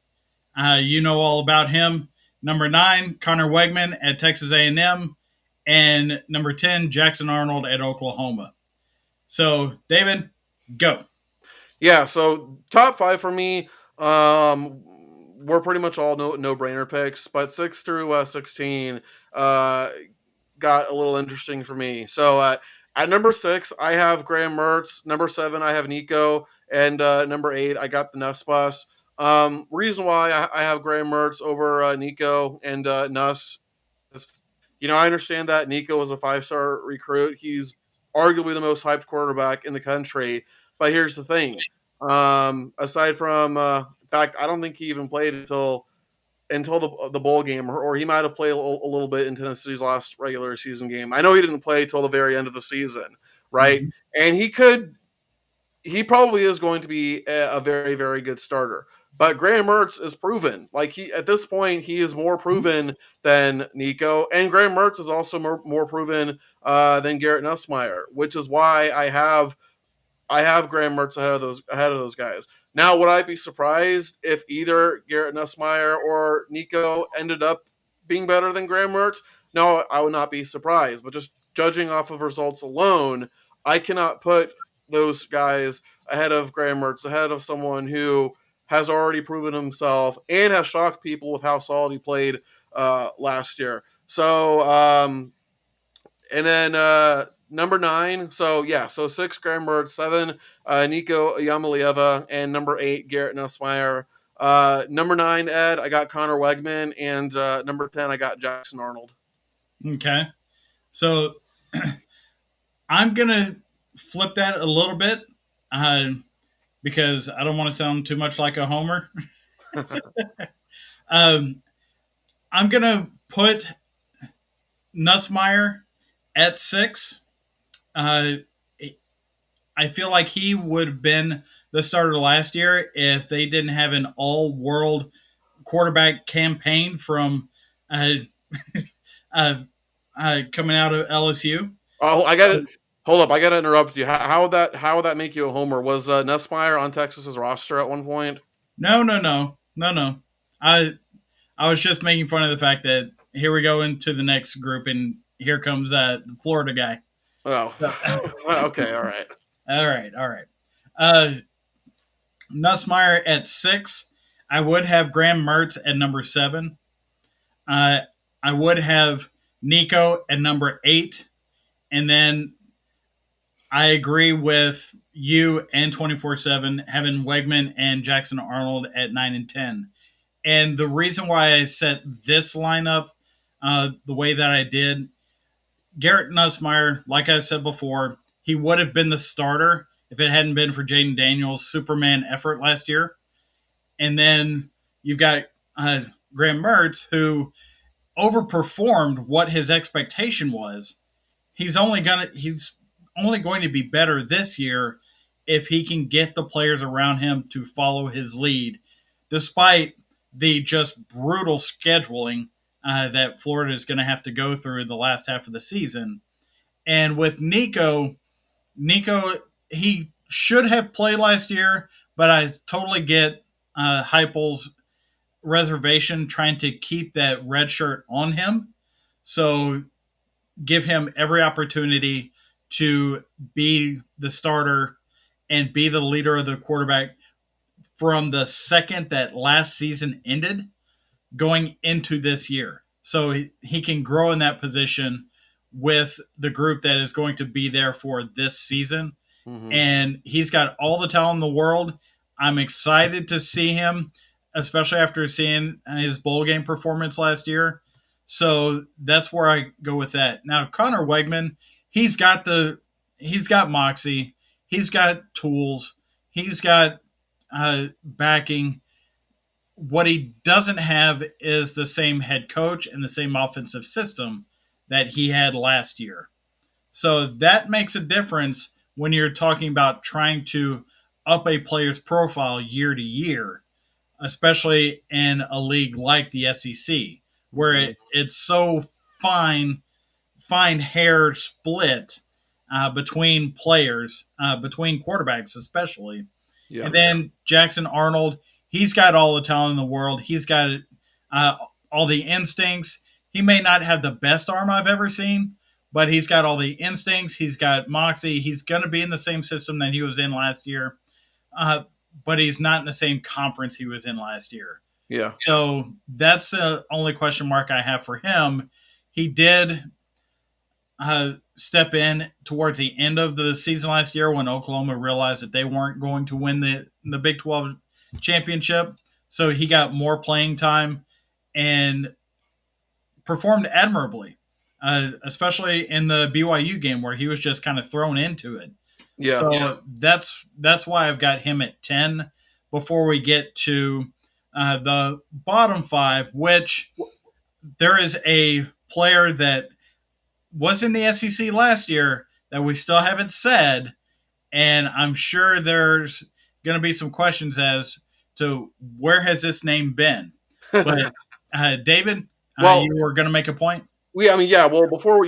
Speaker 1: You know all about him. Number nine, Connor Wegman at Texas A&M, and number 10, Jackson Arnold at Oklahoma. So, David, go.
Speaker 2: Yeah, so top five for me, we're pretty much all no brainer picks, but 6 through 16 uh, got a little interesting for me. So at number six, I have Graham Mertz. Number seven, I have Nico, and number eight, I got the Nuss Bus. Reason why I have Graham Mertz over Nico and Nuss is, you know, I understand that Nico was a 5-star recruit. He's arguably the most hyped quarterback in the country. But here's the thing: aside from, in fact, I don't think he even played until the bowl game, or he might have played a little bit in Tennessee's last regular season game. I know he didn't play till the very end of the season, right?
Speaker 1: Mm-hmm.
Speaker 2: And he probably is going to be a very, very good starter. But Graham Mertz is proven. Like he at this point, he is more proven than Nico, and Graham Mertz is also more proven than Garrett Nussmeyer, which is why I have Graham Mertz ahead of those guys. Now, would I be surprised if either Garrett Nussmeyer or Nico ended up being better than Graham Mertz? No, I would not be surprised. But just judging off of results alone, I cannot put those guys ahead of Graham Mertz, ahead of someone who has already proven himself and has shocked people with how solid he played last year. So and then number nine, so yeah, so six, Graham Mertz, seven, Nico Yamalieva, and number eight, Garrett Nussmeyer. Number nine, Ed, I got Connor Wegman, and number 10, I got Jackson Arnold.
Speaker 1: Okay. So, I'm going to flip that a little bit uh, because I don't want to sound too much like a homer. Um, I'm going to put Nussmeyer at six. Uh, I feel like he would have been the starter last year if they didn't have an all world quarterback campaign from uh, uh, coming out of LSU.
Speaker 2: Oh, I got to hold up. I got to interrupt you. How would that make you a homer? Was Nussmeyer on Texas's roster at one point?
Speaker 1: No, no, no, no, no. I was just making fun of the fact that here we go into the next group, and here comes the Florida guy.
Speaker 2: Oh,
Speaker 1: So,
Speaker 2: okay, all right.
Speaker 1: all right, all right. Uh, Nussmeyer at 6. I would have Graham Mertz at number 7. Uh, I would have Nico at number 8. And then I agree with you and 24/7 having Wegman and Jackson Arnold at 9 and 10. And the reason why I set this lineup the way that I did, Garrett Nussmeyer, like I said before, he would have been the starter if it hadn't been for Jaden Daniels' Superman effort last year. And then you've got uh, Graham Mertz, who overperformed what his expectation was. He's only going to be better this year if he can get the players around him to follow his lead, despite the just brutal scheduling that Florida is going to have to go through the last half of the season. And with Nico, he should have played last year, but I totally get Heupel's reservation trying to keep that red shirt on him. So give him every opportunity to be the starter and be the leader of the quarterback from the second that last season ended going into this year. So he can grow in that position with the group that is going to be there for this season.
Speaker 2: Hmm.
Speaker 1: And he's got all the talent in the world. I'm excited to see him, especially after seeing his bowl game performance last year. So that's where I go with that. Now Connor Wegman, he's got the he's got moxie, he's got tools, he's got backing. What he doesn't have is the same head coach and the same offensive system that he had last year. So that makes a difference when you're talking about trying to up a player's profile year to year, especially in a league like the SEC, where
Speaker 2: Hmm.
Speaker 1: it's so fine, fine hair split between players, between quarterbacks, especially.
Speaker 2: Yeah.
Speaker 1: And then Jackson Arnold, he's got all the talent in the world. He's got uh, all the instincts. He may not have the best arm I've ever seen, but he's got all the instincts. He's got moxie. He's going to be in the same system that he was in last year, uh, but he's not in the same conference he was in last year.
Speaker 2: Yeah.
Speaker 1: So that's the only question mark I have for him. He did step in towards the end of the season last year when Oklahoma realized that they weren't going to win the Big 12 championship. So he got more playing time and performed admirably, especially in the BYU game where he was just kind of thrown into it.
Speaker 2: Yeah.
Speaker 1: So that's why I've got him at 10 before we get to the bottom five, which there is a player that was in the SEC last year that we still haven't said, and I'm sure there's going to be some questions as to where has this name been. But David,
Speaker 2: Well,
Speaker 1: you were going to make a point.
Speaker 2: I mean, yeah. Well, before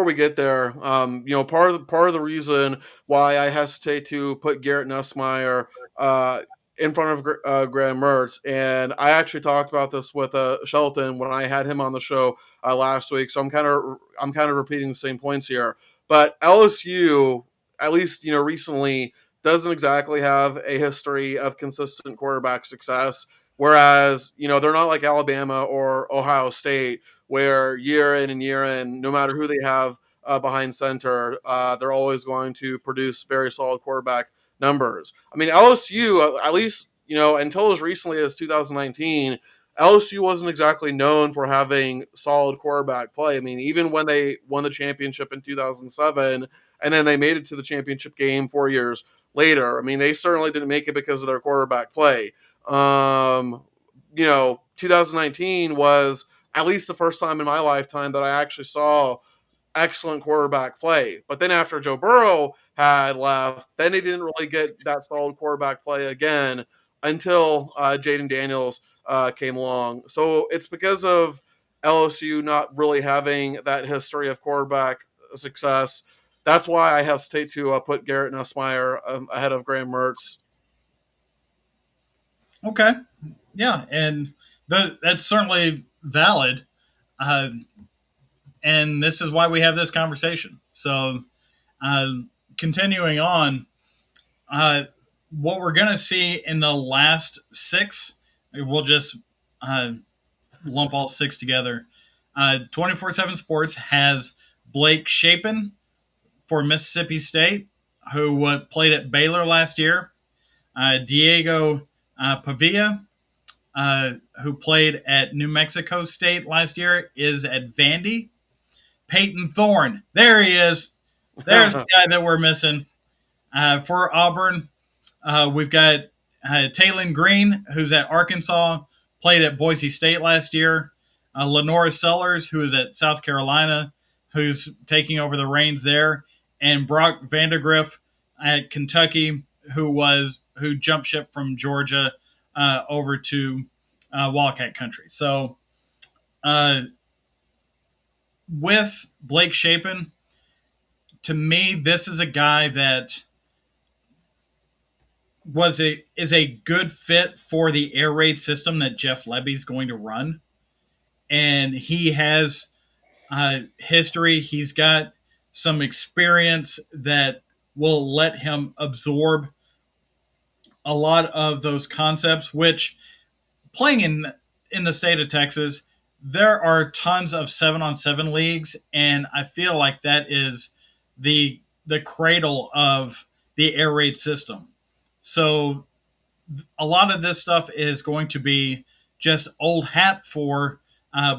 Speaker 2: we get there, part of the reason why I hesitate to put Garrett Nussmeier uh, in front of Graham Mertz, and I actually talked about this with Shelton when I had him on the show last week. So I'm kind of repeating the same points here. But LSU, at least recently, doesn't exactly have a history of consistent quarterback success. Whereas they're not like Alabama or Ohio State where year in and year in, no matter who they have behind center, they're always going to produce very solid quarterback numbers. I mean, LSU, at least until as recently as 2019, LSU wasn't exactly known for having solid quarterback play. I mean, even when they won the championship in 2007, and then they made it to the championship game 4 years later. I mean, they certainly didn't make it because of their quarterback play. 2019 was at least the first time in my lifetime that I actually saw excellent quarterback play. But then after Joe Burrow had left, then he didn't really get that solid quarterback play again until Jaden Daniels came along. So it's because of LSU not really having that history of quarterback success. That's why I hesitate to put Garrett Nussmeier ahead of Graham Mertz.
Speaker 1: Okay, yeah, and that's certainly valid, uh, and this is why we have this conversation. So, uh, continuing on. what we're going to see in the last six, we'll just uh, lump all six together. 24/7 Sports has Blake Shapen for Mississippi State, who played at Baylor last year. Diego Pavia, who played at New Mexico State last year, is at Vandy. Peyton Thorne, there he is. There's the guy that we're missing. For Auburn, we've got Taylon Green, who's at Arkansas, played at Boise State last year. Lenora Sellers, who is at South Carolina, who's taking over the reins there, and Brock Vandergriff at Kentucky, who jumped ship from Georgia over to Wildcat Country. So uh, with Blake Shapen, to me, this is a guy that is a good fit for the air raid system that Jeff Lebby's going to run, and he has history. He's got some experience that will let him absorb a lot of those concepts. Which playing in the state of Texas, there are tons of 7-on-7 leagues, and I feel like that is the cradle of the air raid system. So a lot of this stuff is going to be just old hat for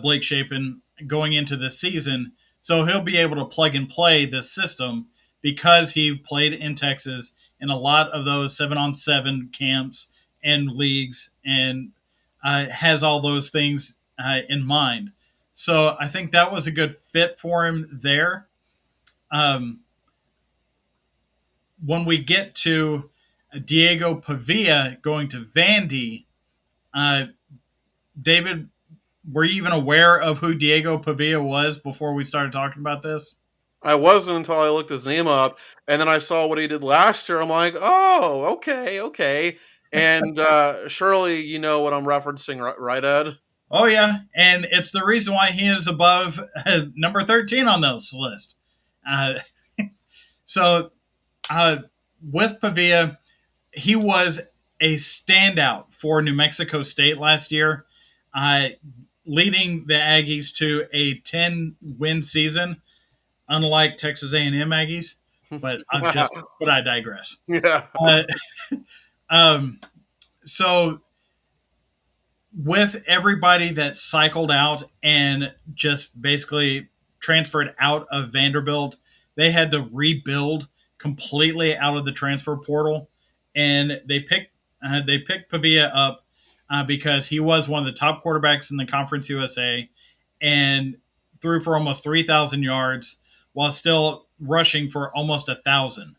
Speaker 1: Blake Shapen going into this season. So he'll be able to plug and play this system because he played in Texas in a lot of those 7-on-7 camps and leagues and has all those things in mind. So I think that was a good fit for him there. Um, when we get to Diego Pavia going to Vandy, uh, David, were you even aware of who Diego Pavia was before we started talking about this?
Speaker 2: I wasn't until I looked his name up, and then I saw what he did last year. I'm like, oh, okay, okay. And surely you know what I'm referencing, right, Ed?
Speaker 1: Oh yeah, and it's the reason why he is above number 13 on this list. Uh, so uh, with Pavia, he was a standout for New Mexico State last year, uh, leading the Aggies to a 10-win season, unlike Texas A&M Aggies. But I digress.
Speaker 2: Yeah.
Speaker 1: Uh, um, so with everybody that cycled out and just basically transferred out of Vanderbilt, they had to rebuild completely out of the transfer portal, and they picked Pavia up because he was one of the top quarterbacks in the Conference USA, and threw for almost 3,000 yards while still rushing for almost 1,000.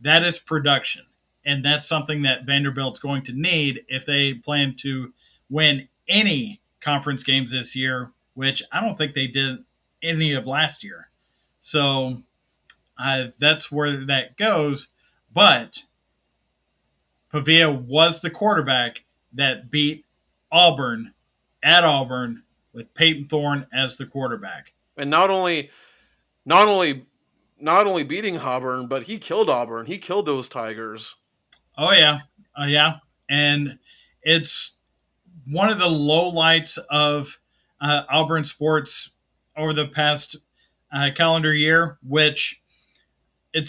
Speaker 1: That is production. And that's something that Vanderbilt's going to need if they plan to win any conference games this year, which I don't think they did any of last year. So that's where that goes. But Pavia was the quarterback that beat Auburn at Auburn with Peyton Thorne as the quarterback.
Speaker 2: And not only not only beating Auburn, but he killed Auburn. He killed those Tigers.
Speaker 1: Oh, yeah. Yeah. And it's one of the low lights of Auburn sports over the past calendar year. Which would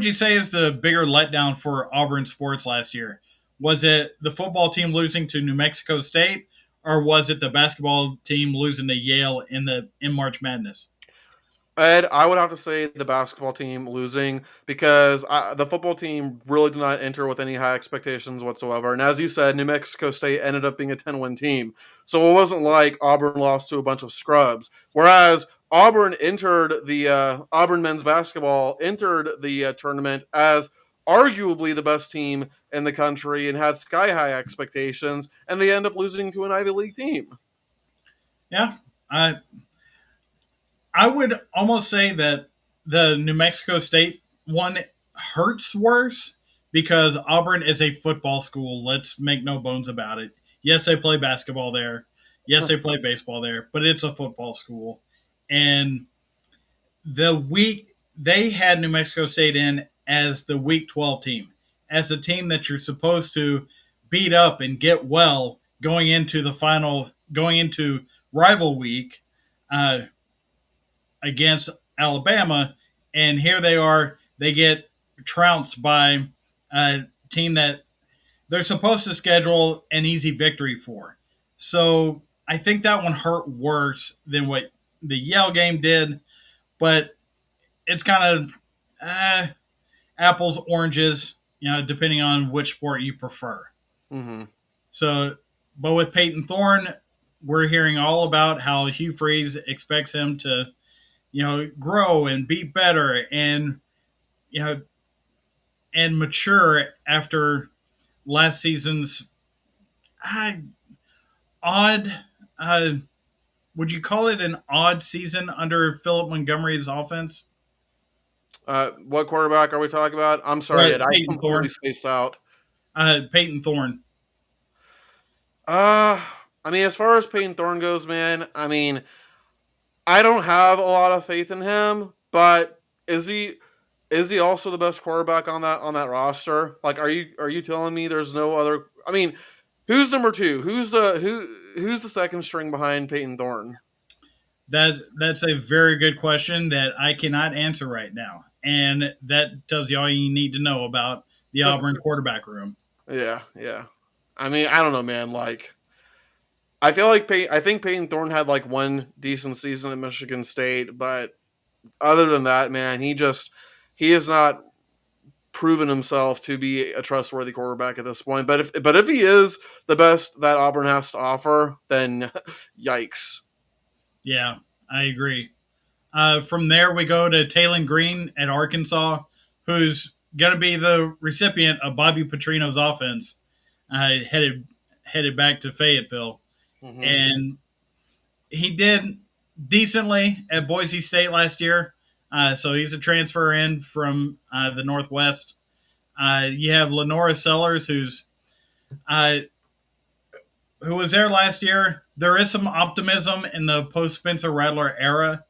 Speaker 1: you say is the bigger letdown for Auburn sports last year? Was it the football team losing to New Mexico State, or was it the basketball team losing to Yale in March Madness?
Speaker 2: Ed, I would have to say the basketball team losing because the football team really did not enter with any high expectations whatsoever. And as you said, New Mexico State ended up being a 10-win team. So it wasn't like Auburn lost to a bunch of scrubs. Whereas Auburn men's basketball entered the tournament as arguably the best team in the country and had sky high expectations, and they end up losing to an Ivy League team.
Speaker 1: Yeah, I would almost say that the New Mexico State one hurts worse because Auburn is a football school. Let's make no bones about it. Yes, they play basketball there. Yes, they play baseball there, but it's a football school. And they had New Mexico State in as the Week 12 team. as a team that you're supposed to beat up and get well going into rival week uh, against Alabama, and here they are. They get trounced by a team that they're supposed to schedule an easy victory for. So I think that one hurt worse than what the Yale game did, but it's kind of apples, oranges, depending on which sport you prefer.
Speaker 2: Mm-hmm.
Speaker 1: So, but with Peyton Thorne, we're hearing all about how Hugh Freeze expects him to, grow and be better and, you know, and mature after last season's uh, odd. Uh, would you call it an odd season under Philip Montgomery's offense?
Speaker 2: What quarterback are we talking about? I'm sorry,
Speaker 1: Right,
Speaker 2: Ed. I
Speaker 1: Peyton
Speaker 2: completely
Speaker 1: Thorne.
Speaker 2: spaced out.
Speaker 1: Peyton Thorne.
Speaker 2: Uh, I mean, as far as Peyton Thorne goes, man, I mean, I don't have a lot of faith in him, but is he is he also the best quarterback on that roster? Like, are you telling me there's no other? I mean, who's number two? Who's the second string behind Peyton Thorne?
Speaker 1: That's a very good question that I cannot answer right now, and that tells you all you need to know about the Auburn quarterback room.
Speaker 2: Yeah, yeah. I mean, I don't know, man. Like, I think Peyton Thorne had like one decent season at Michigan State, but other than that, man, he has not proven himself to be a trustworthy quarterback at this point. But if he is the best that Auburn has to offer, then yikes.
Speaker 1: Yeah, I agree. From there, we go to Taylon Green at Arkansas, who's going to be the recipient of Bobby Petrino's offense, headed back to Fayetteville,
Speaker 2: Mm-hmm.
Speaker 1: and he did decently at Boise State last year. So he's a transfer in from the Northwest. You have Lenora Sellers, uh, who was there last year. There is some optimism in the post Spencer Rattler era,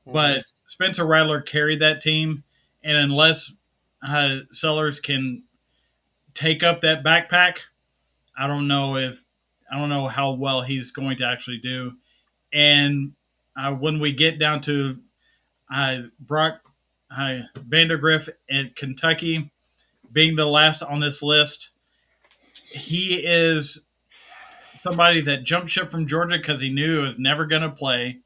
Speaker 2: Mm-hmm.
Speaker 1: but Spencer Rattler carried that team, and unless Sellers can take up that backpack, I don't know if I don't know how well he's going to actually do. And when we get down to Brock Vandergriff at Kentucky being the last on this list, he is somebody that jumped ship from Georgia because he knew he was never going to play.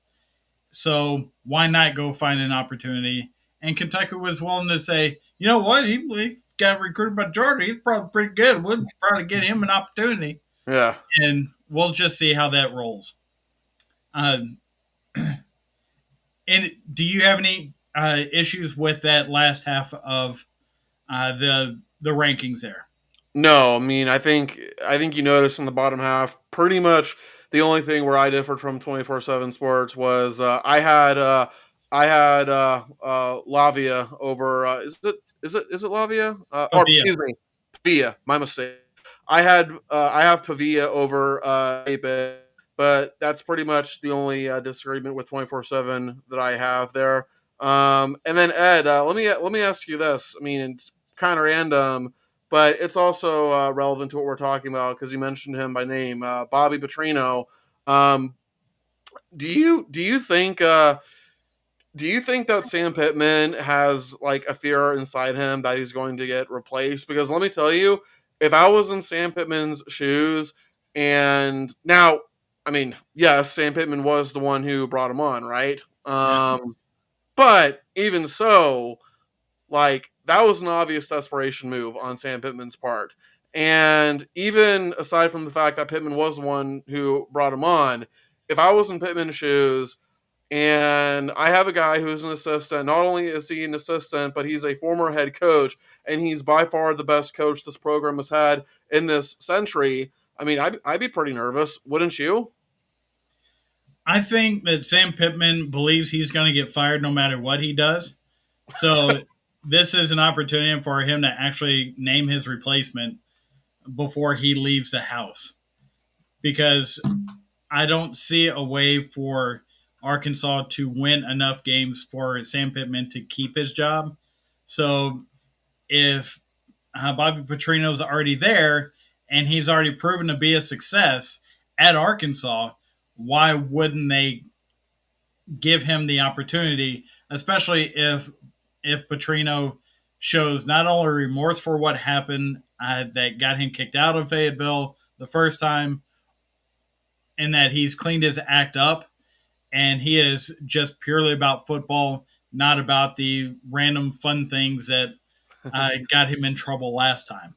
Speaker 1: So why not go find an opportunity? And Kentucky was willing to say, you know what, he got recruited by Georgia. He's probably pretty good. We'll probably get him an opportunity,
Speaker 2: Yeah.
Speaker 1: and we'll just see how that rolls. Um, and do you have any issues with that last half of the rankings there?
Speaker 2: No, I mean, I think you noticed in the bottom half, pretty much the only thing where I differed from 24/7 Sports was Lavia over is it Lavia or
Speaker 1: Pavia.
Speaker 2: excuse me, Pavia. My mistake. I have Pavia over 8-bit, but that's pretty much the only disagreement with 24/7 that I have there. And then Ed, let me ask you this. I mean, it's kind of random, but it's also relevant to what we're talking about because you mentioned him by name, Bobby Petrino. Um, do you think that Sam Pittman has like a fear inside him that he's going to get replaced? Because let me tell you, if I was in Sam Pittman's shoes, and now, I mean, yes, Sam Pittman was the one who brought him on, right?
Speaker 1: Yeah.
Speaker 2: But even so, like that was an obvious desperation move on Sam Pittman's part. And even aside from the fact that Pittman was the one who brought him on, if I was in Pittman's shoes and I have a guy who's an assistant, not only is he an assistant, but he's a former head coach, and he's by far the best coach this program has had in this century. I mean, I'd be pretty nervous, wouldn't you?
Speaker 1: I think that Sam Pittman believes he's going to get fired no matter what he does. So this is an opportunity for him to actually name his replacement before he leaves the house, because I don't see a way for Arkansas to win enough games for Sam Pittman to keep his job. So if Bobby Petrino's already there and he's already proven to be a success at Arkansas. Why wouldn't they give him the opportunity, especially if Petrino shows not only remorse for what happened that got him kicked out of Fayetteville the first time, and that he's cleaned his act up, and he is just purely about football, not about the random fun things that got him in trouble last time.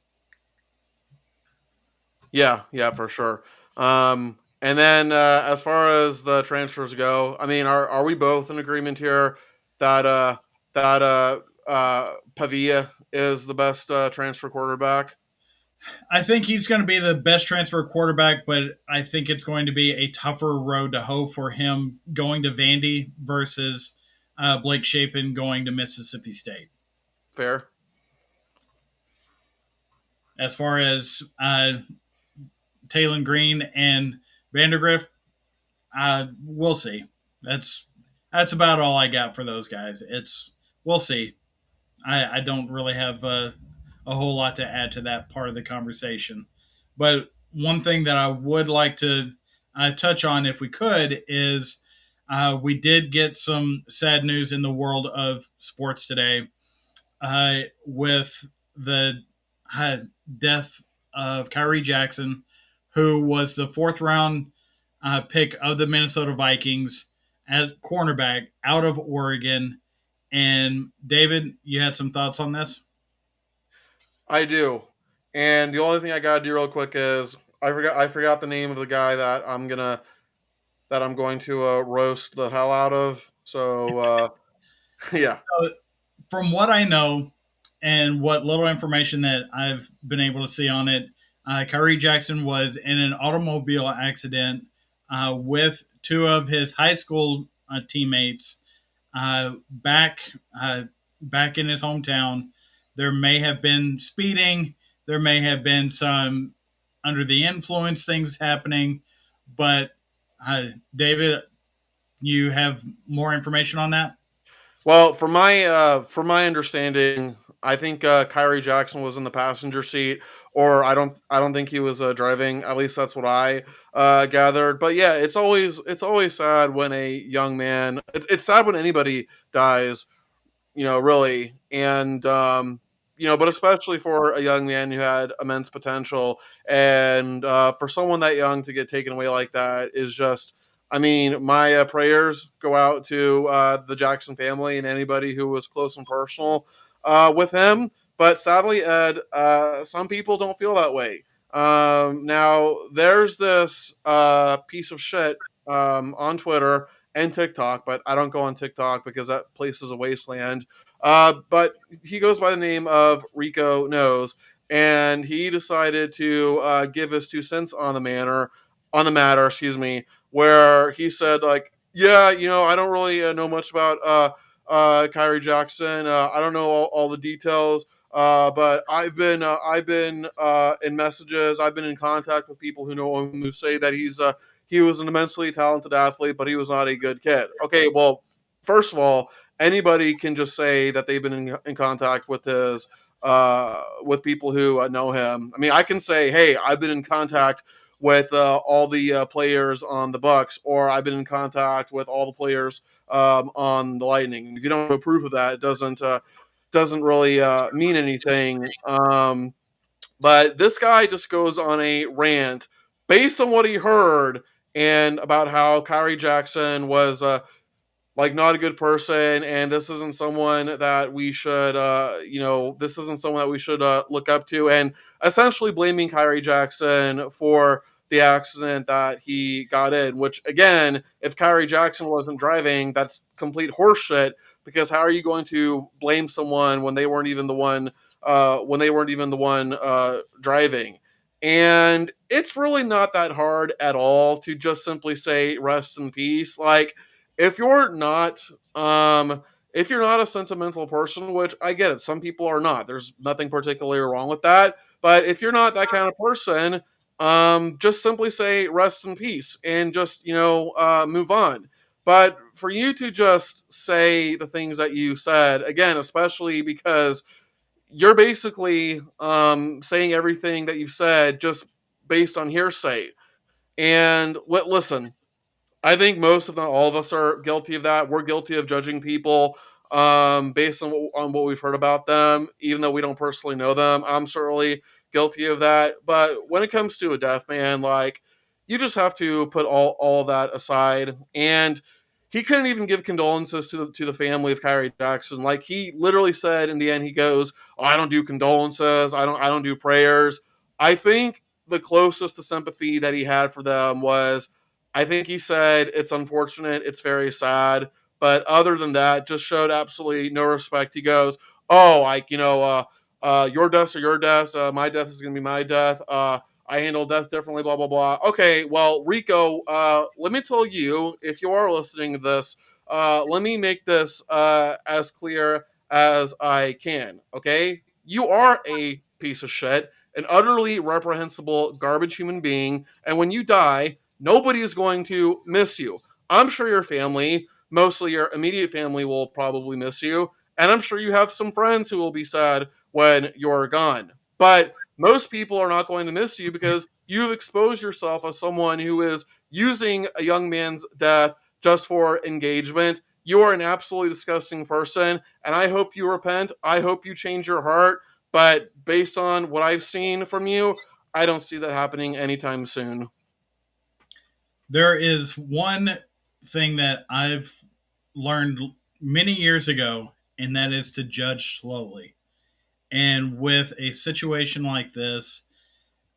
Speaker 2: Yeah, yeah, for sure. And then as far as the transfers go, I mean, are we both in agreement here that Pavia is the best transfer quarterback?
Speaker 1: I think he's going to be the best transfer quarterback, but I think it's going to be a tougher road to hoe for him going to Vandy versus Blake Shapen going to Mississippi State.
Speaker 2: Fair.
Speaker 1: As far as Taylon Green and Vandergrift, we'll see. That's that's about all I got for those guys. It's we'll see. I don't really have a whole lot to add to that part of the conversation. But one thing that I would like to touch on, if we could, is we did get some sad news in the world of sports today with the uh, death of Kyrie Jackson, who was the fourth round pick of the Minnesota Vikings as cornerback out of Oregon. And David, you had some thoughts on this?
Speaker 2: I do. And the only thing I gotta do real quick is I forgot the name of the guy that I'm going to roast the hell out of. So yeah.
Speaker 1: From what I know and what little information that I've been able to see on it, Kyrie Jackson was in an automobile accident with two of his high school teammates back back in his hometown. There may have been speeding. There may have been some under the influence things happening, but David, you have more information on that?
Speaker 2: Well, from my understanding, I think Kyrie Jackson was in the passenger seat, or I don't think he was driving. At least that's what I gathered. But yeah, it's always sad when a young man. It's sad when anybody dies, really. And, but especially for a young man who had immense potential. And for someone that young to get taken away like that is just, I mean, my prayers go out to the Jackson family and anybody who was close and personal with him. But sadly, Ed, some people don't feel that way. Now, there's this piece of shit on Twitter and TikTok, but I don't go on TikTok because that place is a wasteland. But he goes by the name of Rico Knows, and he decided to give his 2 cents on the matter, excuse me, where he said like, yeah, I don't really know much about Kyrie Jackson. I don't know all the details. But I've been in messages. I've been in contact with people who know him who say that he was an immensely talented athlete, but he was not a good kid. Okay, well, first of all, anybody can just say that they've been in contact with people who know him. I mean, I can say, hey, I've been in contact with all the players on the Bucks, or I've been in contact with all the players on the Lightning. If you don't have proof of that, it doesn't really mean anything. But this guy just goes on a rant based on what he heard and about how Kyrie Jackson was like not a good person, and this isn't someone that we should this isn't someone that we should look up to, and essentially blaming Kyrie Jackson for the accident that he got in, which again, if Kyrie Jackson wasn't driving, that's complete horseshit, because how are you going to blame someone when they weren't even the one driving? And it's really not that hard at all to just simply say rest in peace. Like, if you're not if you're not a sentimental person, which I get it, some people are not. There's nothing particularly wrong with that. But if you're not that kind of person, just simply say rest in peace and just move on. But for you to just say the things that you said again, especially because you're basically saying everything that you've said just based on hearsay. And listen, I think most, if not all of us, are guilty of that. We're guilty of judging people based on what we've heard about them, even though we don't personally know them. I'm certainly guilty of that. But when it comes to a death, man, like you just have to put all of that aside. And he couldn't even give condolences to the family of Kyrie Jackson. Like he literally said in the end, he goes, "Oh, I don't do condolences. I don't do prayers." I think the closest to sympathy that he had for them was, I think he said, "It's unfortunate, it's very sad," but other than that, just showed absolutely no respect. He goes, "Oh, like your deaths are your deaths. My death is going to be my death. I handle death differently. Blah blah blah." Okay, well, Rico, let me tell you, if you are listening to this, let me make this as clear as I can. Okay, you are a piece of shit, an utterly reprehensible garbage human being, and when you die, nobody is going to miss you. I'm sure your family, mostly your immediate family, will probably miss you. And I'm sure you have some friends who will be sad when you're gone. But most people are not going to miss you because you've exposed yourself as someone who is using a young man's death just for engagement. You are an absolutely disgusting person. And I hope you repent. I hope you change your heart. But based on what I've seen from you, I don't see that happening anytime soon.
Speaker 1: There is one thing that I've learned many years ago, and that is to judge slowly. And with a situation like this,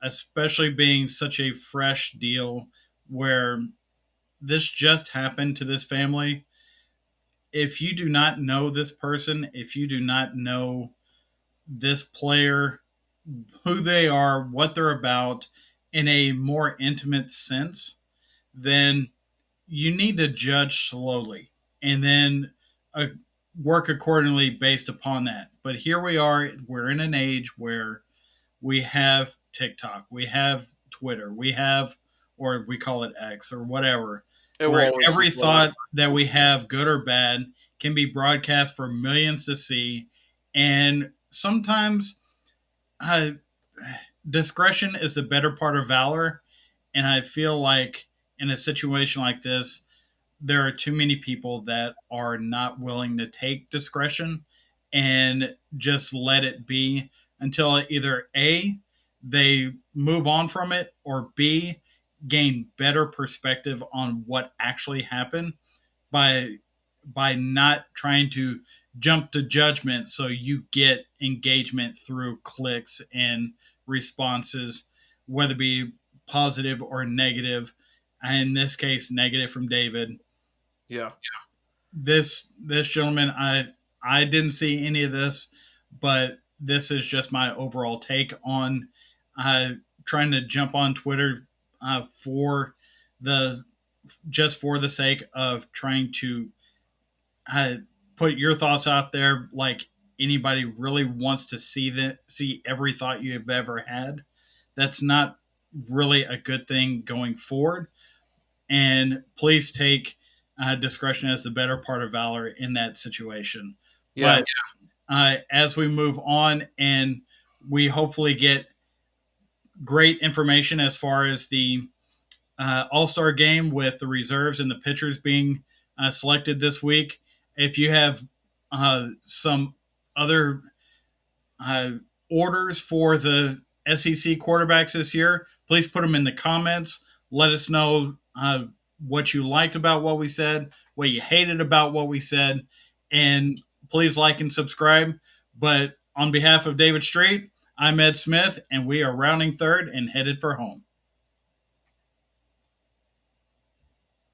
Speaker 1: especially being such a fresh deal where this just happened to this family, if you do not know this person, if you do not know this player, who they are, what they're about in a more intimate sense, then you need to judge slowly and then uh, work accordingly based upon that. But here we are, we're in an age where we have TikTok, we have Twitter, we have, or we call it X or whatever,
Speaker 2: It will
Speaker 1: where
Speaker 2: always be
Speaker 1: every
Speaker 2: Twitter.
Speaker 1: thought that we have, good or bad, can be broadcast for millions to see. And sometimes uh, discretion is the better part of valor. And I feel like in a situation like this, there are too many people that are not willing to take discretion and just let it be until either A, they move on from it, or B, gain better perspective on what actually happened by not trying to jump to judgment so you get engagement through clicks and responses, whether it be positive or negative. In this case, negative from David.
Speaker 2: Yeah.
Speaker 1: This gentleman, I didn't see any of this, but this is just my overall take on uh, trying to jump on Twitter for the just for the sake of trying to uh, put your thoughts out there. Like anybody really wants to see every thought you've ever had. That's not really a good thing going forward. And please take discretion as the better part of valor in that situation.
Speaker 2: Yeah.
Speaker 1: But as we move on and we hopefully get great information as far as the All Star game with the reserves and the pitchers being selected this week, if you have some other uh, orders for the SEC quarterbacks this year, please put them in the comments. Let us know what you liked about what we said, what you hated about what we said, and please like and subscribe. But on behalf of David Street, I'm Ed Smith, and we are rounding third and headed for home.